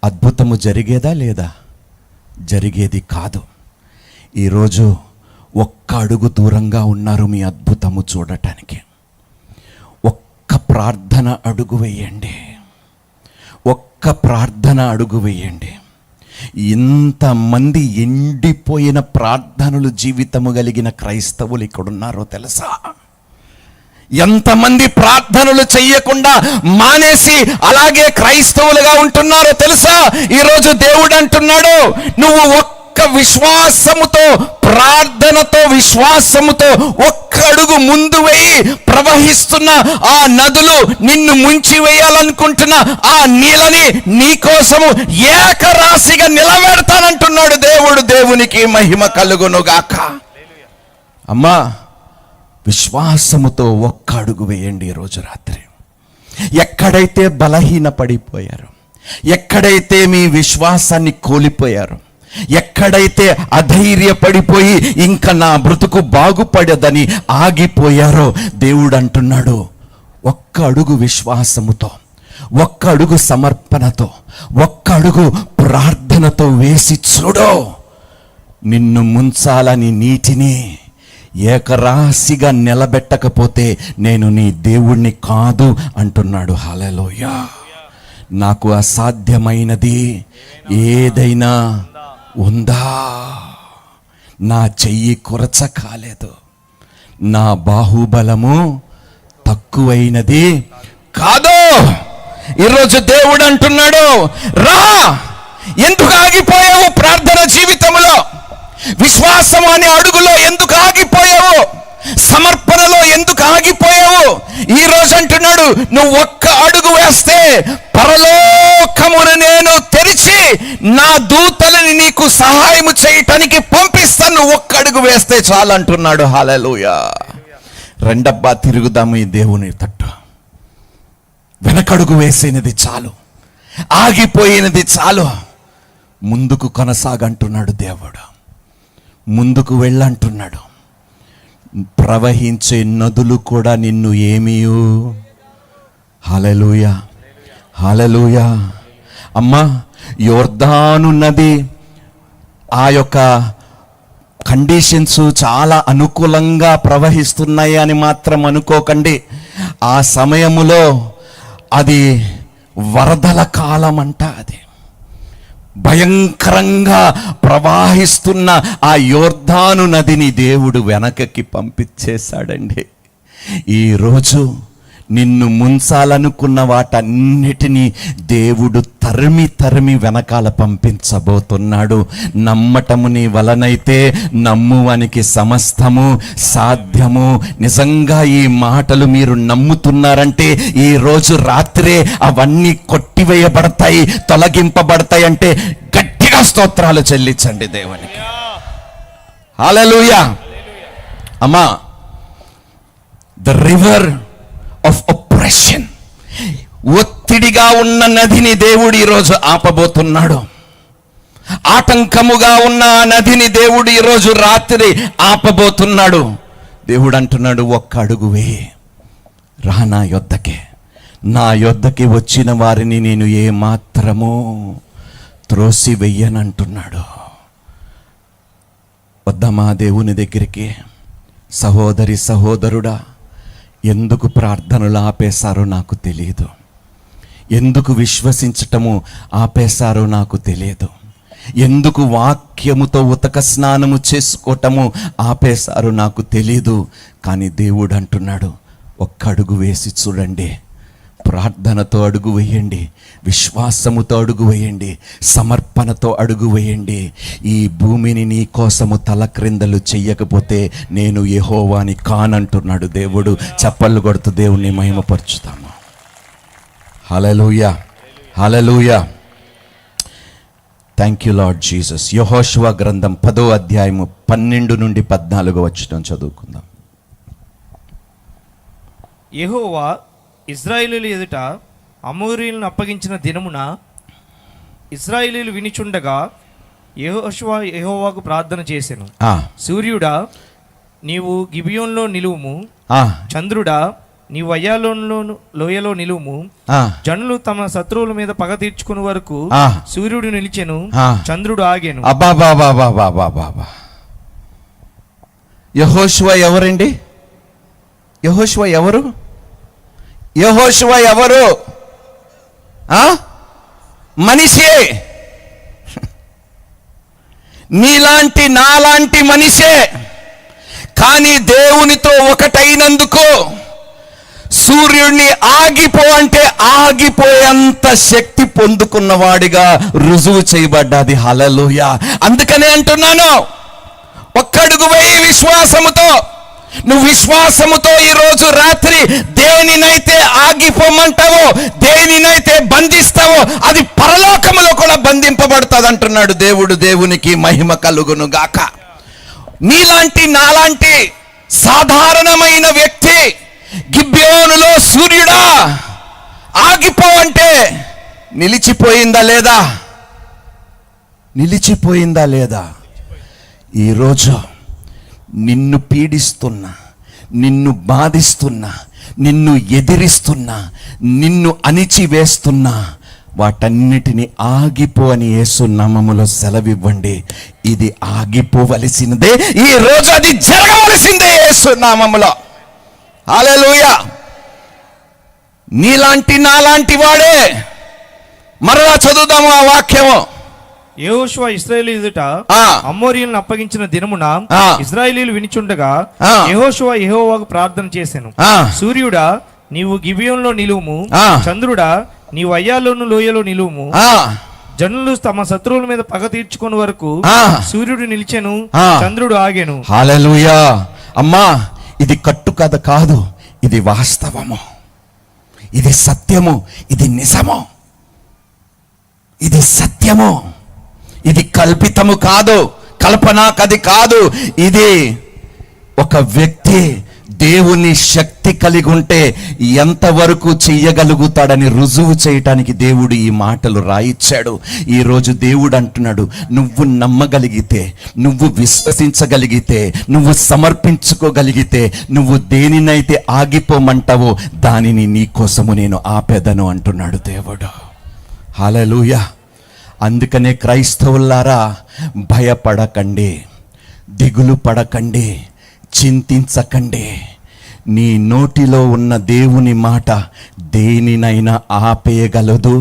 అద్భుతము జరిగేదా లేదా? జరిగేది కాదు. ఈరోజు ఒక్క అడుగు దూరంగా ఉన్నారు మీ అద్భుతము చూడటానికి. ఒక్క ప్రార్థన అడుగు వేయండి, ఒక్క ప్రార్థన అడుగు వేయండి. ఇంతమంది ఎండిపోయిన ప్రార్థనలు జీవితము కలిగిన క్రైస్తవులు ఇక్కడున్నారో తెలుసా? ఎంతమంది ప్రార్థనలు చెయ్యకుండా మానేసి అలాగే క్రైస్తవులుగా ఉంటున్నారో తెలుసా? ఈరోజు దేవుడు అంటున్నాడు, నువ్వు ఒక్క విశ్వాసముతో, ప్రార్థనతో, విశ్వాసముతో ఒక్క అడుగు ముందు వేయి. ప్రవహిస్తున్న ఆ నదులు, నిన్ను ముంచి వేయాలనుకుంటున్న ఆ నీళ్ళని నీకోసము ఏకరాశిగా నిలబెడతానంటున్నాడు దేవుడు. దేవునికి మహిమ కలుగునుగాక. అమ్మా, విశ్వాసముతో ఒక్క అడుగు వేయండి. ఈరోజు రాత్రి ఎక్కడైతే బలహీన పడిపోయారో, ఎక్కడైతే మీ విశ్వాసాన్ని కోల్పోయారో, ఎక్కడైతే అధైర్యపడిపోయి ఇంకా నా బ్రతుకు బాగుపడదని ఆగిపోయారో దేవుడు అంటున్నాడు, ఒక్క అడుగు విశ్వాసముతో, ఒక్క అడుగు సమర్పణతో, ఒక్క అడుగు ప్రార్థనతో వేసి చూడు. నిన్ను ముంచాలని నీటిని ఏకరాశిగా నిలబెట్టకపోతే నేను నీ దేవుణ్ణి కాదు అంటున్నాడు. హల్లెలూయా. నాకు అసాధ్యమైనది ఏదైనా ఉందా? నా చెయ్యి కొరచ కాలేదు, నా బాహుబలము తక్కువైనది కాదు. ఈరోజు దేవుడు అంటున్నాడు, రా. ఎందుకు ఆగిపోయావు ప్రార్థన జీవితంలో? విశ్వాసం అనే అడుగులో ఎందుకు ఆగిపోయావు? సమర్పణలో ఎందుకు ఆగిపోయావు? ఈ రోజు అంటున్నాడు, నువ్వు ఒక్క అడుగు వేస్తే పరలోకమును నేను తెరిచి నా దూతలని నీకు సహాయం చేయటానికి పంపిస్తాను. నువ్వు ఒక్క అడుగు వేస్తే చాలు అంటున్నాడు. హల్లెలూయా. రెండబ్బా తిరుగుదాము ఈ దేవుని తట్టు. వెనకడుగు వేసినది చాలు, ఆగిపోయినది చాలు, ముందుకు కొనసాగంటున్నాడు దేవుడు. ముందుకు వెళ్ళంటున్నాడు. ప్రవహించే నదులు కూడా నిన్ను ఏమీయు. హల్లెలూయా, హల్లెలూయా. అమ్మా, యోర్దాను నది ఆ యొక్క కండిషన్స్ చాలా అనుకూలంగా ప్రవహిస్తున్నాయి అని మాత్రం అనుకోకండి. ఆ సమయములో అది వరదల కాలం అంట. అది భయంకరంగా ప్రవాహిస్తున్న ఆ యోర్దాను నదిని దేవుడు వెనకకి పంపించేశాడండి. ఈరోజు నిన్ను ముంచాలనుకున్న వాటన్నిటినీ దేవుడు తరిమి తరిమి వెనకాల పంపించబోతున్నాడు. నమ్మటము నీ వలనైతే నమ్మువానికి సమస్తము సాధ్యము. నిజంగా ఈ మాటలు మీరు నమ్ముతున్నారంటే ఈ రోజు రాత్రే అవన్నీ కొట్టివేయబడతాయి, తొలగింపబడతాయి అంటే గట్టిగా స్తోత్రాలు చెల్లించండి దేవునికి. హల్లెలూయా. అమ్మా, ద రివర్ ఆఫ్ ఒప్రెషన్, ఒత్తిడిగా ఉన్న నదిని దేవుడు ఈరోజు ఆపబోతున్నాడు. ఆటంకముగా ఉన్న ఆ నదిని దేవుడు ఈరోజు రాత్రి ఆపబోతున్నాడు. దేవుడు అంటున్నాడు, ఒక్క అడుగు వేయి, రా నా యొద్దకే. నా యొద్దకి వచ్చిన వారిని నేను ఏ మాత్రము త్రోసి వెయ్యనంటున్నాడు. వద్దామా దేవుని దగ్గరికి? సహోదరి సహోదరుడా, ఎందుకు ప్రార్థనలు ఆపేశారో నాకు తెలియదు, ఎందుకు విశ్వసించటము ఆపేశారో నాకు తెలియదు, ఎందుకు వాక్యముతో ఉతక స్నానము చేసుకోవటము ఆపేశారో నాకు తెలియదు. కానీ దేవుడు అంటున్నాడు, ఒక్క అడుగు వేసి చూడండి. ప్రార్థనతో అడుగు వేయండి, విశ్వాసముతో అడుగు వేయండి, సమర్పణతో అడుగు వేయండి. ఈ భూమిని నీ కోసము తల క్రిందలు చెయ్యకపోతే నేను యెహోవాని కానంటున్నాడు దేవుడు. చప్పళ్ళు కొడుతూ దేవుణ్ణి మహిమపరచుతాము. Hallelujah, hallelujah. Thank you lord Jesus. యెహోషువ గ్రంథం 10వ అధ్యాయము 12 నుండి 14 వచనం చదువుకుందాం. యెహోవా ఇశ్రాయేలీయుల ఎదుట అమోరీయులను అప్పగించిన దినమున ఇశ్రాయేలీయులు వినిచుండగా యెహోషువ యెహోవాకు ప్రార్థన చేసెను. సూర్యుడా, నీవు గిబియోన్లో నిలువుము. చంద్రుడా, నీవు లోయలో నిలువుము. జనులు తమ శత్రువుల మీద పగ తీర్చుకునే వరకు సూర్యుడు నిలిచెను, చంద్రుడు ఆగెను. యెహోషువ ఎవరండి? యెహోషువ ఎవరు? యెహోషువ ఎవరు? మనిషే, నీలాంటి నాలాంటి మనిషే. కానీ దేవునితో ఒకటైనందుకు సూర్యుడిని ఆగిపో అంటే ఆగిపోయేంత శక్తి పొందుకున్నవాడిగా రుజువు చేయబడ్డాది. హల్లెలూయా. అందుకనే అంటున్నాను, ఒక్కడుగు వేయి విశ్వాసముతో. నువ్వు విశ్వాసముతో ఈరోజు రాత్రి దేనినైతే ఆగిపోమంటావో, దేనినైతే బంధిస్తావో అది పరలోకములో కూడా బంధింపబడుతుంది అంటున్నాడు దేవుడు. దేవునికి మహిమ కలుగును గాక. నీలాంటి నాలాంటి సాధారణమైన వ్యక్తి గిబియోనులో సూర్యుడా ఆగిపోవంటే నిలిచిపోయిందా లేదా? నిలిచిపోయిందా లేదా? ఈరోజు నిన్ను పీడిస్తున్నా, నిన్ను బాధిస్తున్నా, నిన్ను ఎదిరిస్తున్నా, నిన్ను అణిచివేస్తున్నా వాటన్నిటిని ఆగిపో అని యేసు నామములో సెలవివ్వండి. ఇది ఆగిపోవలసినదే, ఈ రోజు అది జరగవలసిందే యేసు నామములో. హల్లెలూయా. నీలాంటి నాలాంటి వాడే. మరలా చదువుదాము ఆ వాక్యము. యెహోషువ ఇశ్రాయేలు ఎదుట అమోరీయులను అప్పగించిన దినమున ఇశ్రాయేలీయులు వినిచుండగా యెహోషువ యెహోవాకు ప్రార్థన చేసెను. సూర్యుడా నీవు గిబియోనులో నిలువుము, చంద్రుడా నీవు అయ్యాలోను లోయలో నిలువుము. జనులు తమ శత్రువుల మీద పగ తీర్చుకునే వరకు సూర్యుడు నిలిచెను, చంద్రుడు ఆగెను. హల్లెలూయా. అమ్మా, ఇది కట్టుకథ కాదు, ఇది వాస్తవము, ఇది సత్యము, ఇది నిజము, ఇది సత్యము, ఇది కల్పితము కాదు, కల్పనా కథ కాదు. ఇది ఒక వ్యక్తి దేవుని శక్తి కలిగి ఉంటే ఎంతవరకు చెయ్యగలుగుతాడని రుజువు చేయటానికి దేవుడు ఈ మాటలు రాయిచ్చాడు. ఈరోజు దేవుడు అంటున్నాడు, నువ్వు నమ్మగలిగితే, నువ్వు విశ్వసించగలిగితే, నువ్వు సమర్పించుకోగలిగితే, నువ్వు దేనినైతే ఆగిపోమంటావో దానిని నీ కోసము నేను ఆపేదను అంటున్నాడు దేవుడు. హల్లెలూయా. అందుకనే క్రైస్తవులారా, భయపడకండి, దిగులు పడకండి, చింతించకండి. నీ నోటిలో ఉన్న దేవుని మాట దేనినైనా ఆపేయగలదు,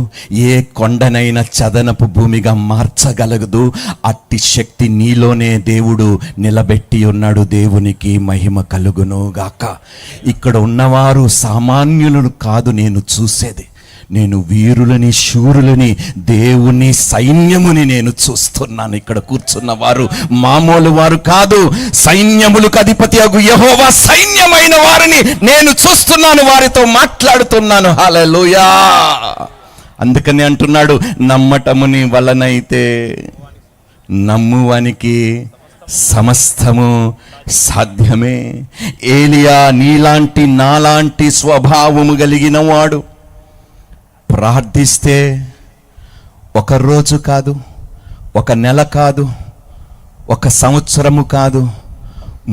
ఏ కొండనైనా చదనపు భూమిగా మార్చగలదు. అట్టి శక్తి నీలోనే దేవుడు నిలబెట్టి ఉన్నాడు. దేవునికి మహిమ కలుగును గాక. ఇక్కడ ఉన్నవారు సామాన్యులను కాదు నేను చూసేది, నేను వీరులని, శూరులని, దేవుని సైన్యముని నేను చూస్తున్నాను. ఇక్కడ కూర్చున్న వారు మామూలు వారు కాదు, సైన్యములకు అధిపతి అగు యెహోవా సైన్యమైన వారిని నేను చూస్తున్నాను, వారితో మాట్లాడుతున్నాను. హల్లెలూయా. అందుకని అంటున్నాడు, నమ్మటము నీ వలనైతే నమ్మువానికి సమస్తము సాధ్యమే. ఏలియా నీలాంటి నాలాంటి స్వభావము కలిగిన వాడు. ప్రార్థిస్తే ఒక రోజు కాదు, ఒక నెల కాదు, ఒక సంవత్సరము కాదు,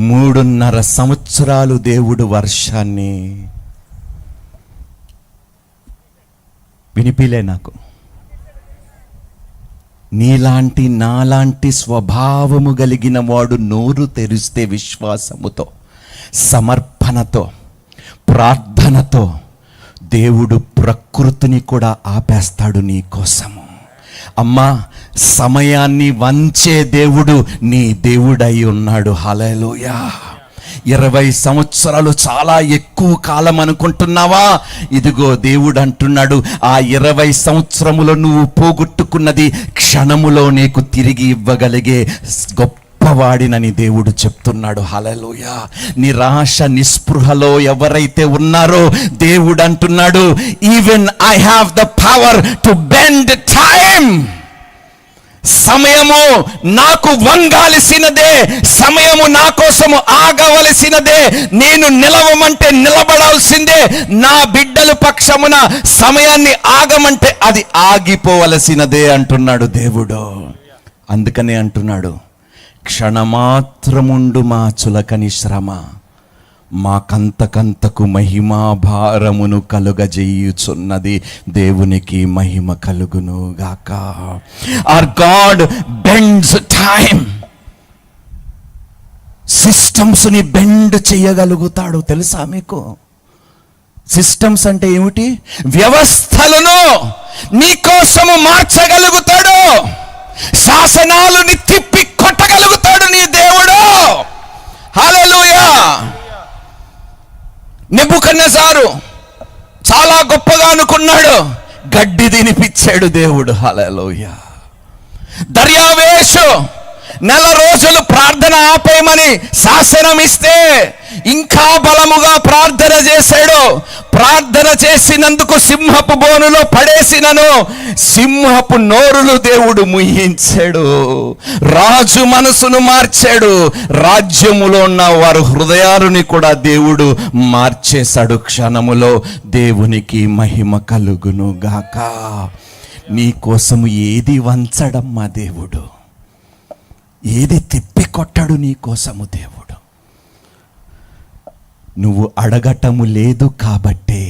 3.5 సంవత్సరాలు దేవుడు వర్షాన్ని వినిపిలే నాకు. నీలాంటి నాలాంటి స్వభావము కలిగిన వాడు నోరు తెరిస్తే విశ్వాసముతో, సమర్పణతో, ప్రార్థనతో దేవుడు ప్రకృతిని కూడా ఆపేస్తాడు నీ కోసము. అమ్మా, సమయాన్ని వంచే దేవుడు నీ దేవుడై ఉన్నాడు. హల్లెలూయా. 20 సంవత్సరాలు చాలా ఎక్కువ కాలం అనుకుంటున్నావా? ఇదిగో దేవుడు అంటున్నాడు, ఆ 20 సంవత్సరములో నువ్వు పోగొట్టుకున్నది క్షణములో నీకు తిరిగి ఇవ్వగలిగే గొప్పవాడినని దేవుడు చెప్తున్నాడు. హల్లెలూయా. నిరాశ నిస్పృహలో ఎవరైతే ఉన్నారో దేవుడు అంటున్నాడు, even I have the power to bend time. సమయము నాకు వంగాల్సినదే, సమయము నా కోసము ఆగవలసినదే, నేను నిలవమంటే నిలబడాల్సిందే. నా బిడ్డల పక్షమున సమయాన్ని ఆగమంటే అది ఆగిపోవలసినదే అంటున్నాడు దేవుడు. అందుకనే అంటున్నాడు, క్షణమాత్రముండు మా చులకని శ్రమ మాకంతకంతకు మహిమా భారమును కలుగజేయుచున్నది. దేవునికి మహిమ కలుగును గాక. Our God bends time. Systems ని బెండ్ చేయగలుగుతాడు. తెలుసా మీకు? సిస్టమ్స్ అంటే ఏమిటి? వ్యవస్థలను నీ కోసము మార్చగలుగుతాడు. శాసనాలని తిప్పి కొట్టగలుగుతాడు నీ దేవుడు. హల్లెలూయా. నెబుకద్నెజరు చాలా గొప్పగా అనుకున్నాడు, గడ్డి తినిపించాడు దేవుడు. హల్లెలూయా. దర్యావేషు 4 రోజులు ప్రార్థన ఆపేయమని శాసనం ఇస్తే ఇంకా బలముగా ప్రార్థన చేశాడు. ప్రార్థన చేసినందుకు సింహపు బోనులో పడేసినను సింహపు నోరులు దేవుడు ముయ్యించాడు. రాజు మనసును మార్చాడు. రాజ్యములో ఉన్న వారు హృదయాలని కూడా దేవుడు మార్చేశాడు క్షణములో. దేవునికి మహిమ కలుగును గాక. నీ కోసము ఏది వంచడమ్మా దేవుడు, ఏది తిప్పికొట్టడు నీ కోసము దేవుడు. నువ్వు అడగటము లేదు కాబట్టే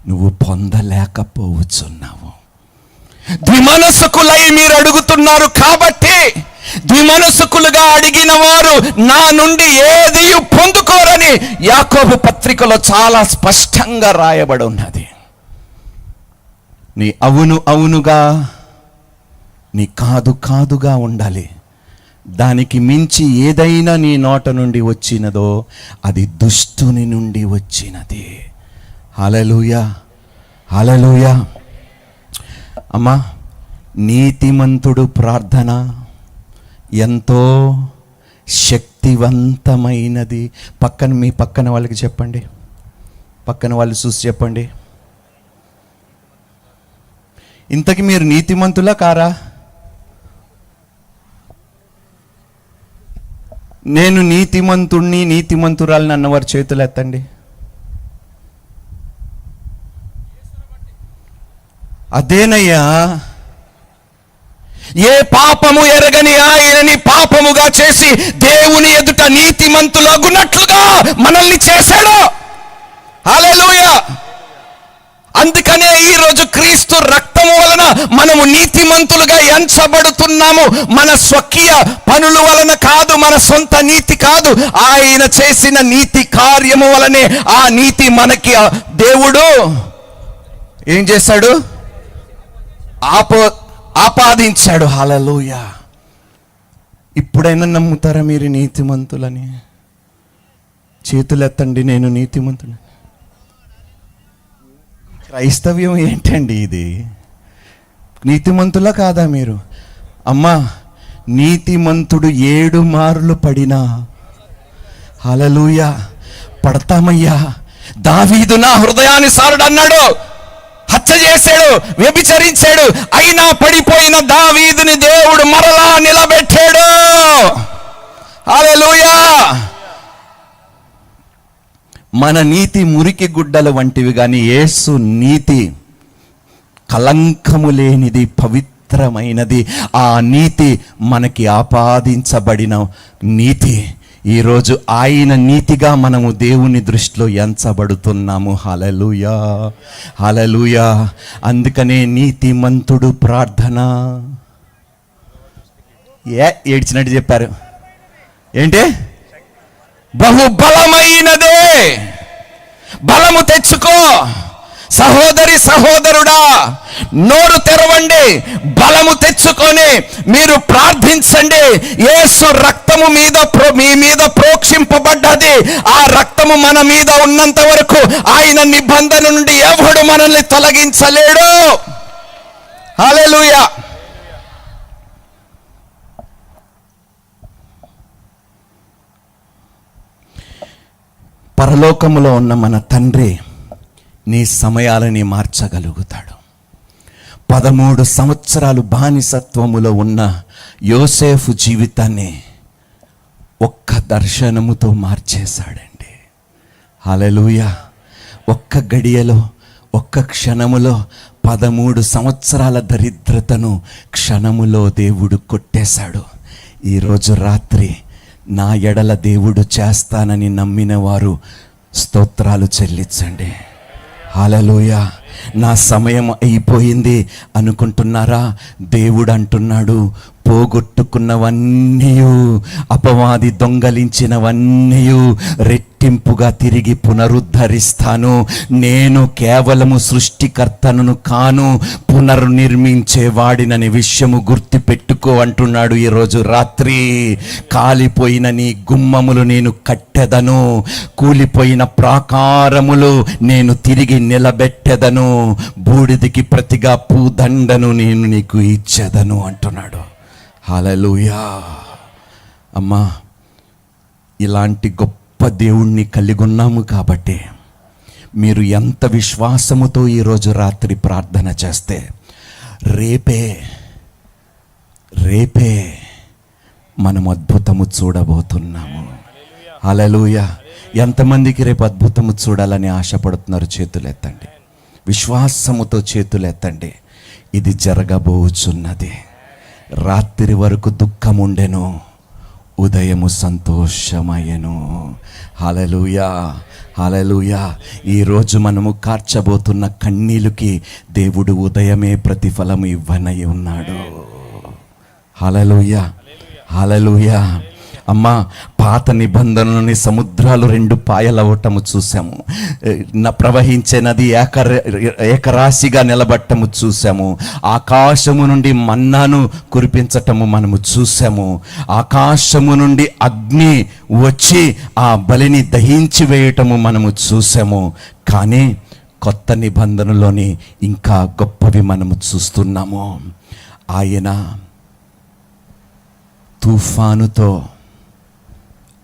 నువ్వు పొందలేకపోవచ్చున్నావు. ద్విమనస్కులై మీరు అడుగుతున్నారు కాబట్టి, ద్విమనస్కులుగా అడిగిన వారు నా నుండి ఏది పొందుకోరని యాకోబు పత్రికలో చాలా స్పష్టంగా రాయబడి ఉన్నది. నీ అవును అవునుగా, నీ కాదు కాదుగా ఉండాలి. దానికి మించి ఏదైనా నీ నోట నుండి వచ్చినదో అది దుష్టుని నుండి వచ్చినది. హల్లెలూయా, హల్లెలూయా. అమ్మా, నీతిమంతుడు ప్రార్థన ఎంతో శక్తివంతమైనది. మీ పక్కన వాళ్ళకి చెప్పండి, పక్కన వాళ్ళు చూసి చెప్పండి, ఇంతకి మీరు నీతిమంతులా కారా? నేను నీతిమంతుణ్ణి, నీతిమంతురాలని అన్నవారు చేతులు ఎత్తండి. అదేనయ్యా, ఏ పాపము ఎరగని ఆయనని పాపముగా చేసి దేవుని ఎదుట నీతిమంతులగునట్లుగా మనల్ని చేశాడు. హల్లెలూయా. అందుకనే ఈరోజు క్రీస్తు రక్తము వలన మనము నీతిమంతులుగా ఎంచబడుతున్నాము. మన స్వకీయ పనుల వలన కాదు, మన సొంత నీతి కాదు, ఆయన చేసిన నీతి కార్యము వలనే ఆ నీతి మనకి దేవుడు ఏం చేశాడు? ఆపాదించాడు. హల్లెలూయా. ఇప్పుడైనా నమ్ముతారా మీరు నీతిమంతులని? చేతులెత్తండి, నేను నీతిమంతుని. క్రైస్తవ్యం ఏంటండి ఇది? నీతిమంతులా కాదా మీరు? అమ్మా, నీతిమంతుడు 7 మార్లు పడినా హల్లెలూయా పడతామయ్యా. దావీదు నా హృదయానుసారుడు అన్నాడు, హత్య చేశాడు, వ్యభిచరించాడు, అయినా పడిపోయిన దావీదుని దేవుడు మరలా నిలబెట్టాడు. హల్లెలూయా. మన నీతి మురికి గుడ్డల వంటివి, కానీ యేసు నీతి కలంకము లేనిది, పవిత్రమైనది. ఆ నీతి మనకి ఆపాదించబడిన నీతి. ఈరోజు ఆయన నీతిగా మనము దేవుని దృష్టిలో ఎంచబడుతున్నాము. హల్లెలూయా, హల్లెలూయా. అందుకనే నీతిమంతుడు ప్రార్థన ఏడ్చినట్టు చెప్పారు. ఏంటి? బహుబలమైనదే. బలము తెచ్చుకో సహోదరి సహోదరుడా, నోరు తెరవండి, బలము తెచ్చుకొని మీరు ప్రార్థించండి. యేసు రక్తము మీ మీద ప్రోక్షింపబడ్డది. ఆ రక్తము మన మీద ఉన్నంత వరకు ఆయన నిబంధన నుండి ఎవడు మనల్ని తొలగించలేడు. హల్లెలూయా. పరలోకములో ఉన్న మన తండ్రి నీ సమయాలని మార్చగలుగుతాడు. 13 సంవత్సరాలు బానిసత్వములో ఉన్న యోసేఫు జీవితాన్ని ఒక్క దర్శనముతో మార్చేశాడండి. హల్లెలూయా. ఒక్క గడియలో, ఒక్క క్షణములో 13 సంవత్సరాల దరిద్రతను క్షణములో దేవుడు కొట్టేశాడు. ఈరోజు రాత్రి నా ఎడల దేవుడు చేస్తానని నమ్మిన వారు స్తోత్రాలు చెల్లించండి. హల్లెలూయా. నా సమయం అయిపోయింది అనుకుంటున్నారా? దేవుడు అంటున్నాడు, పోగొట్టుకున్నవన్నీ, అపవాది దొంగలించినవన్నీ రెట్టింపుగా తిరిగి పునరుద్ధరిస్తాను. నేను కేవలము సృష్టికర్తను కాను, పునర్నిర్మించే వాడినని విషయము గుర్తుపెట్టుకో అంటున్నాడు. ఈరోజు రాత్రి కాలిపోయిన నీ గుమ్మములు నేను కట్టెదను, కూలిపోయిన ప్రాకారములు నేను తిరిగి నిలబెట్టెదను, బూడిదికి ప్రతిగా పూదండను నేను నీకు ఇచ్చేదను అంటున్నాడు. హల్లెలూయా. అమ్మా, ఇలాంటి గొప్ప దేవుణ్ణి కలిగి ఉన్నాము కాబట్టి మీరు ఎంత విశ్వాసముతో ఈరోజు రాత్రి ప్రార్థన చేస్తే రేపే మనం అద్భుతము చూడబోతున్నాము. హల్లెలూయా. ఎంతమందికి రేపు అద్భుతము చూడాలని ఆశపడుతున్నారు? చేతులు ఎత్తండి. విశ్వాసముతో చేతులు ఎత్తండి. ఇది జరగబోచున్నది. రాత్రి వరకు దుఃఖముండెను, ఉదయము సంతోషమయ్యను. హల్లెలూయా, హల్లెలూయా. ఈరోజు మనము కార్చబోతున్న కన్నీళ్ళకి దేవుడు ఉదయమే ప్రతిఫలం ఇవ్వనై ఉన్నాడు. హల్లెలూయా, హల్లెలూయా. అమ్మా, పాత నిబంధనలోని సముద్రాలు 2 పాయలవటము చూసాము. ప్రవహించే నది ఏకరాశిగా నిలబట్టము చూసాము. ఆకాశము నుండి మన్నాను కురిపించటము మనము చూసాము. ఆకాశము నుండి అగ్ని వచ్చి ఆ బలిని దహించి వేయటము మనము చూసాము. కానీ కొత్త నిబంధనలోని ఇంకా గొప్పవి మనము చూస్తున్నాము. ఆయన తుఫానుతో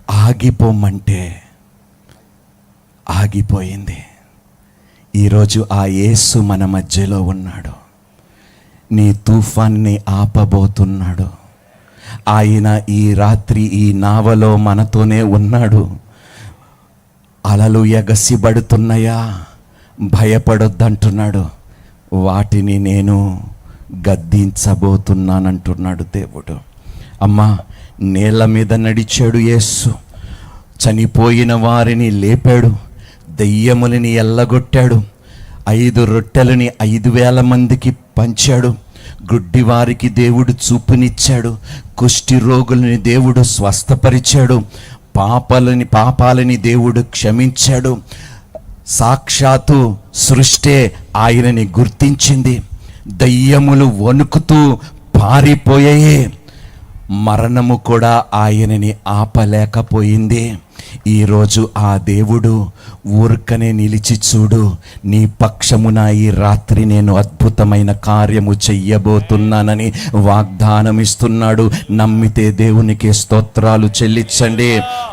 ఆగిపోమంటే ఆగిపోయింది. ఈరోజు ఆ యేసు మన మధ్యలో ఉన్నాడు. నీ తుఫాన్ని ఆపబోతున్నాడు. ఆయన ఈ రాత్రి ఈ నావలో మనతోనే ఉన్నాడు. అలలు ఎగసిబడుతున్నాయా, భయపడొద్దంటున్నాడు. వాటిని నేను గద్దించబోతున్నానంటున్నాడు దేవుడు. అమ్మా, నేల మీద నడిచాడు యేసు, చనిపోయిన వారిని లేపాడు, దెయ్యములని ఎల్లగొట్టాడు, 5 రొట్టెలని 5,000 మందికి పంచాడు, గుడ్డివారికి దేవుడు చూపునిచ్చాడు, కుష్టి రోగులని దేవుడు స్వస్థపరిచాడు, పాపాలని దేవుడు క్షమించాడు. సాక్షాత్తు సృష్టే ఆయనని గుర్తించింది. దయ్యములు వణుకుతూ పారిపోయాయి. మరణము కూడా ఆయనని ఆపలేకపోయింది. ఈరోజు ఆ దేవుడు ఊరికనే నిలిచి చూడు, నీ పక్షమున ఈ రాత్రి నేను అద్భుతమైన కార్యము చెయ్యబోతున్నానని వాగ్దానం ఇస్తున్నాడు. నమ్మితే దేవునికి స్తోత్రాలు చెల్లించండి.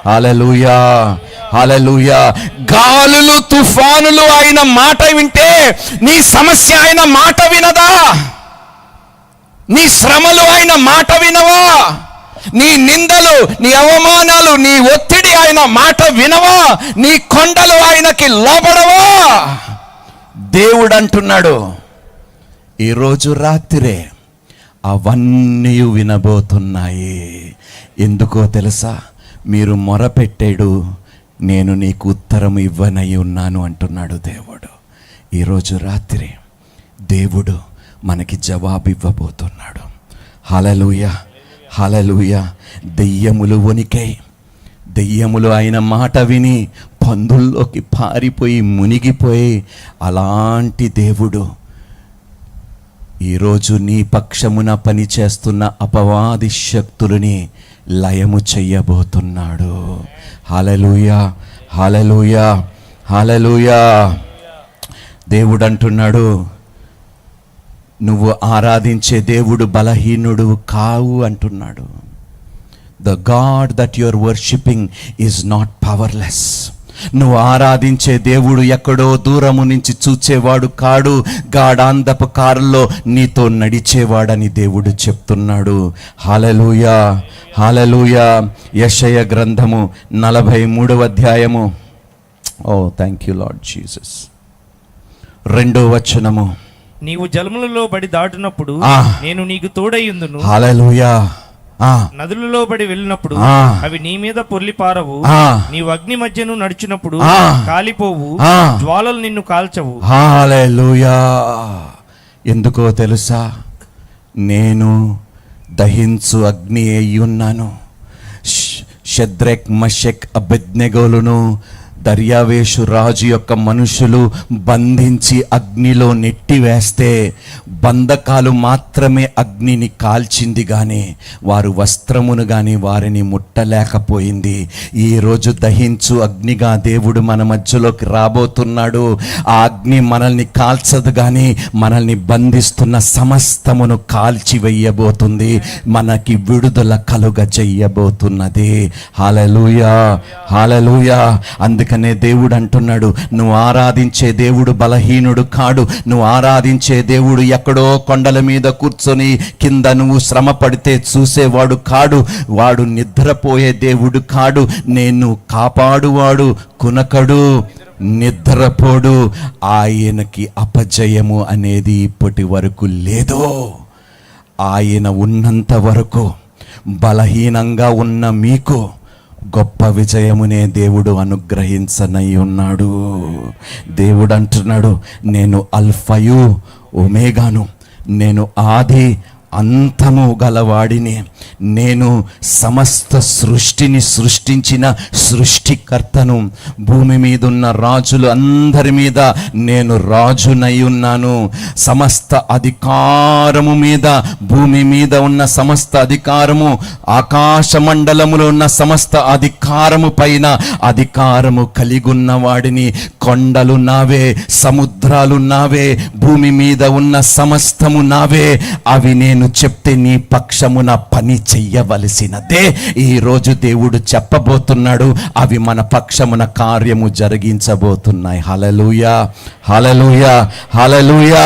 హల్లెలూయా, హల్లెలూయా. గాలులు తుఫానులు ఆయన మాట వింటే నీ సమస్య ఆయన మాట వినదా? నీ శ్రమలు ఆయన మాట వినవా? నీ నిందలు, నీ అవమానాలు, నీ ఒత్తిడి ఆయన మాట వినవా? నీ కొండలు ఆయనకి లోబడవా? దేవుడు అంటున్నాడు, ఈరోజు రాత్రే అవన్నీ వినబోతున్నాయి. ఎందుకో తెలుసా? మీరు మొరపెట్టాడు, నేను నీకు ఉత్తరం ఇవ్వనై ఉన్నాను అంటున్నాడు దేవుడు. ఈరోజు రాత్రి దేవుడు మనకి జవాబు ఇవ్వబోతున్నాడు. హల్లెలూయా, హల్లెలూయా. దెయ్యములు వణికాయి. దెయ్యములు ఆయన మాట విని పందుల్లోకి పారిపోయి మునిగిపోయి, అలాంటి దేవుడు ఈరోజు నీ పక్షమున పనిచేస్తున్న అపవాది శక్తులని లయము చెయ్యబోతున్నాడు. హల్లెలూయా, హల్లెలూయా, హల్లెలూయా. దేవుడు అంటున్నాడు, నువ్వు ఆరాధించే దేవుడు బలహీనుడు కావు అంటున్నాడు. The God that you are worshipping is not powerless. నువ్వు ఆరాధించే దేవుడు ఎక్కడో దూరము నుంచి చూచేవాడు కాడు, గాఢాంధపు కారులో నీతో నడిచేవాడని దేవుడు చెప్తున్నాడు. హల్లెలూయా, హల్లెలూయా. యెషయా గ్రంథము 43వ అధ్యాయము. Oh thank you lord Jesus. 2వ వచనము. నీవు జలములలో బడి దాటినప్పుడు నేను నీకు తోడయ్యుందును. హల్లెలూయా. నదులలో బడి వెళ్ళినప్పుడు అవి నీ మీద పొర్లి పారవు. నీవు అగ్ని మధ్యను నడిచినప్పుడు కాలిపోవు, జ్వాలలు నిన్ను కాల్చవు. హల్లెలూయా. ఎందుకో తెలుసా? నేను దహించు అగ్ని అయ్యున్నాను. షద్రెక్, మషెక్, అబెద్నెగోలను దర్యావేషు రాజు యొక్క మనుషులు బంధించి అగ్నిలో నెట్టివేస్తే బంధకాలు మాత్రమే అగ్నిని కాల్చింది, కానీ వారు వస్త్రమును కానీ వారిని ముట్టలేకపోయింది. ఈరోజు దహించు అగ్నిగా దేవుడు మన మధ్యలోకి రాబోతున్నాడు. ఆ అగ్ని మనల్ని కాల్చదు, కానీ మనల్ని బంధిస్తున్న సమస్తమును కాల్చివేయబోతుంది. మనకి విడుదల కలుగ చెయ్యబోతున్నది. హల్లెలూయా, హల్లెలూయా. అందుకనే దేవుడు అంటున్నాడు, నువ్వు ఆరాధించే దేవుడు బలహీనుడు కాడు. నువ్వు ఆరాధించే దేవుడు ఎక్కడో కొండల మీద కూర్చొని కింద నువ్వు శ్రమ పడితే చూసేవాడు కాడు. వాడు నిద్రపోయే దేవుడు కాడు. నేను కాపాడువాడు కునకడు. నిద్రపోడు. ఆయనకి అపజయము అనేది ఇప్పటి వరకు లేదు. ఆయన ఉన్నంత వరకు బలహీనంగా ఉన్న మీకు గొప్ప విజయమునే దేవుడు అనుగ్రహించనై ఉన్నాడు. దేవుడు అంటున్నాడు, నేను అల్ఫయు ఒమేగాను, నేను ఆది అంతము గలవాడిని, నేను సమస్త సృష్టిని సృష్టించిన సృష్టికర్తను, భూమి మీద ఉన్న రాజులు అందరి మీద నేను రాజునై ఉన్నాను, సమస్త అధికారము మీద, భూమి మీద ఉన్న సమస్త అధికారము, ఆకాశ మండలములో ఉన్న సమస్త అధికారము పైన అధికారము కలిగి ఉన్న వాడిని, కొండలు నావే, సముద్రాలు నావే, భూమి మీద ఉన్న సమస్తము నావే, అవి నేను చెప్తే నీ పక్షమున పని చెయ్యవలసినదే. ఈరోజు దేవుడు చెప్పబోతున్నాడు, అవి మన పక్షమున కార్యము జరిగించబోతున్నాయి. హల్లెలూయా, హల్లెలూయా, హల్లెలూయా.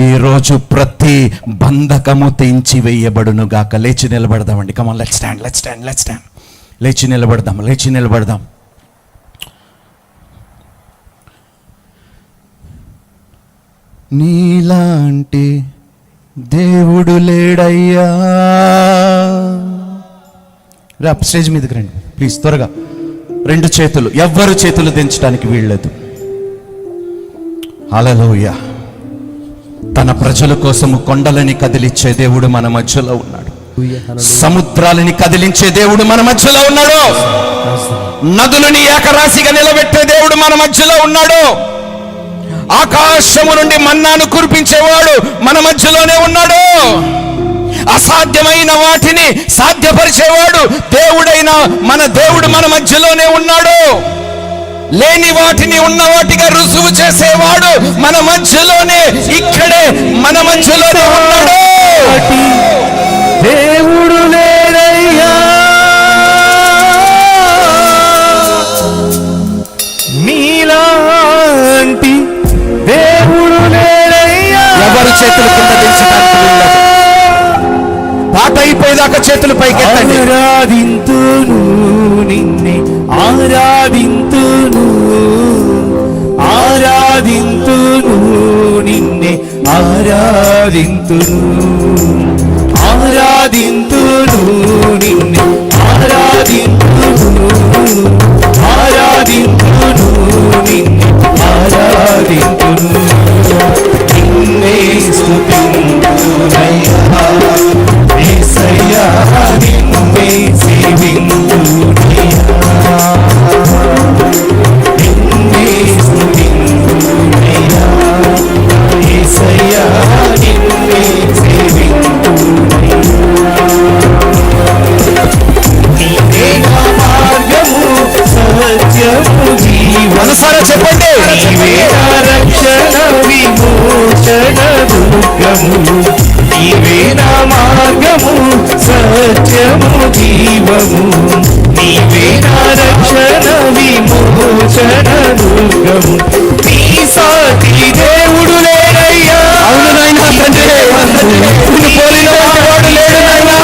ఈరోజు ప్రతి బంధకము తెంచి వేయబడును గాక. లేచి నిలబడదామండి. Come on, let's stand, let's stand, let's stand. లేచి నిలబడదాం, లేచి నిలబడదాం. నీలాంటి దేవుడు లేడయ్యా. రా స్టేజ్ మీదకి రండి ప్లీజ్, త్వరగా. రెండు చేతులు, ఎవ్వరు చేతులు దించడానికి వీల్లేదు. హల్లెలూయా. తన ప్రజల కోసము కొండలని కదిలించే దేవుడు మన మధ్యలో ఉన్నాడు. సముద్రాలని కదిలించే దేవుడు మన మధ్యలో ఉన్నాడు. నదులని ఏకరాశిగా నిలబెట్టే దేవుడు మన మధ్యలో ఉన్నాడు. ఆకాశము నుండి మన్నాను కురిపించేవాడు మన మధ్యలోనే ఉన్నాడు. అసాధ్యమైన వాటిని సాధ్యపరిచేవాడు దేవుడైన మన దేవుడు మన మధ్యలోనే ఉన్నాడు. లేని వాటిని ఉన్న వాటిగా రుజువు చేసేవాడు మన మధ్యలోనే, ఇక్కడే మన మధ్యలోనే ఉన్నాడు. దేవుడు లేడయ్యా, నీలాంటి దేవుడు లేడయ్యా. ఎవరు చేతులు కింద దించడానికి వీల్లేదు. పాట అయిపోయేదాకా చేతులు పైకి ఎత్తండి. ఆరాధింతును నిన్నే, ఆరాధింతును, ఆరాధింతును నిన్నే, ఆరాధింతును, ఆరాధింతును నిన్నే, ఆరాధింతును, ఆరాధింతును నిన్నే, ఆరాధింతును, నిన్నే స్తుతింతునయ్యా, యేసయ్యా, నిన్నే సేవింతునయ్యా, నిన్నే స్తుతింతునయ్యా, యేసయ్యా, నిన్నే సేవింతునయ్యా. నీవే నా మార్గము, సత్యము, జీవము. మనసారా చెప్పండి. నీవే నా రక్షణ, విమోచన, దుర్గము. నీవే నా మార్గము, సత్యము, జీవము. నీవే నా రక్షణ, విమోచన, దుర్గము. నీ సాటి దేవుడు లేడయ్యా. అవును నాయనా తండ్రి, నిన్ను పోలిన వాడు లేడు నాయనా.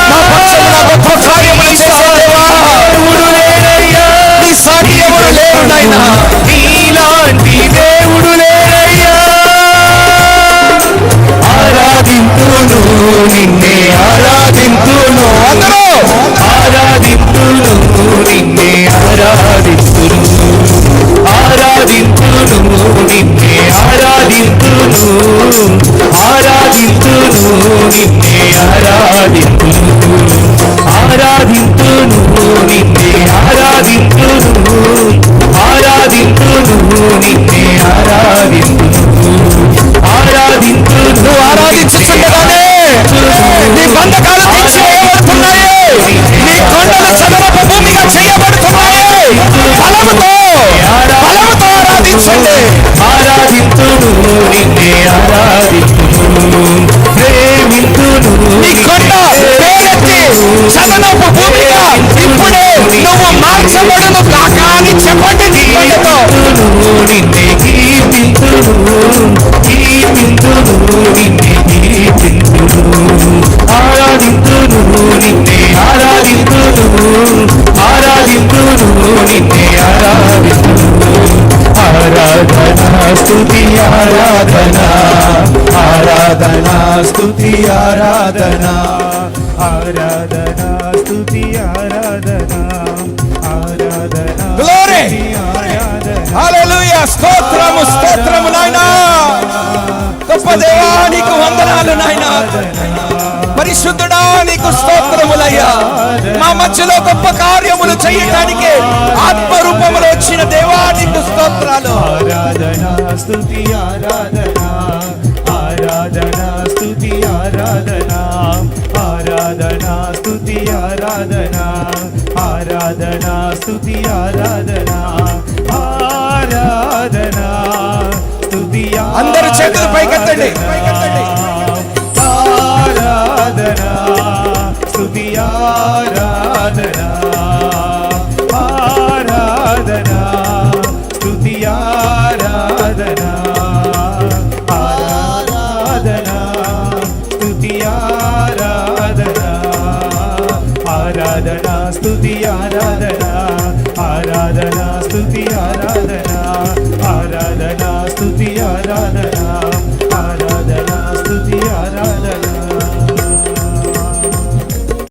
నా పక్షమున గొప్ప కార్యములు చేసేదేవా. దేవుడు లేడయ్యా, నీ సాటి ఎవరు లేరు నాయనా. నీలాంటి దేవుడు లేడయ్యా. ఆరాధింతును నిన్నే, ఆరాధింతును, అందరూ ఆరాధింతును నిన్నే, ఆరాధింతును, ఆరాధింతును నిన్నే, ఆరాధింతును, ఆరాధింతును నిన్నే, ఆరాధింతును, ఆరాధింతును నిన్నే, ఆరాధింతును, ఆరాధింతును ఆరాధన ఆరాధన స్తుతి ఆరాధన ఆరాధన స్తుతి ఆరాధన ఆరాధన గ్లోరీ ఆరాధన హల్లెలూయా స్తోత్రము స్తోత్రము నాయనా గొప్ప దేవా నీకు వందనాలు నాయనా పరిశుద్ధుడా నీకు స్తోత్రములయ్యా మా మధ్యలో గొప్ప కార్యములు చేయడానికి ఆత్మరూపములో వచ్చిన దేవా నీకు స్తోత్రాలు ఆరాధన స్తుతి ఆరాధన ఆరాధన స్తుతి ఆరాధన ఆరాధన స్తుతి ఆరాధన ఆరాధన స్తుతి ఆరాధన ఆరాధన స్తుతి అందరూ చేతులు పైకెత్తండి ఆరాధన స్తుతి ఆరాధన ఆరాధన స్తుతి ఆరాధన ఆరాధన స్తుతి ఆరాధన ఆరాధన స్తుతి ఆరాధన ఆరాధన స్తుతి ఆరాధన ఆరాధన స్తుతి ఆరాధన ఆరాధన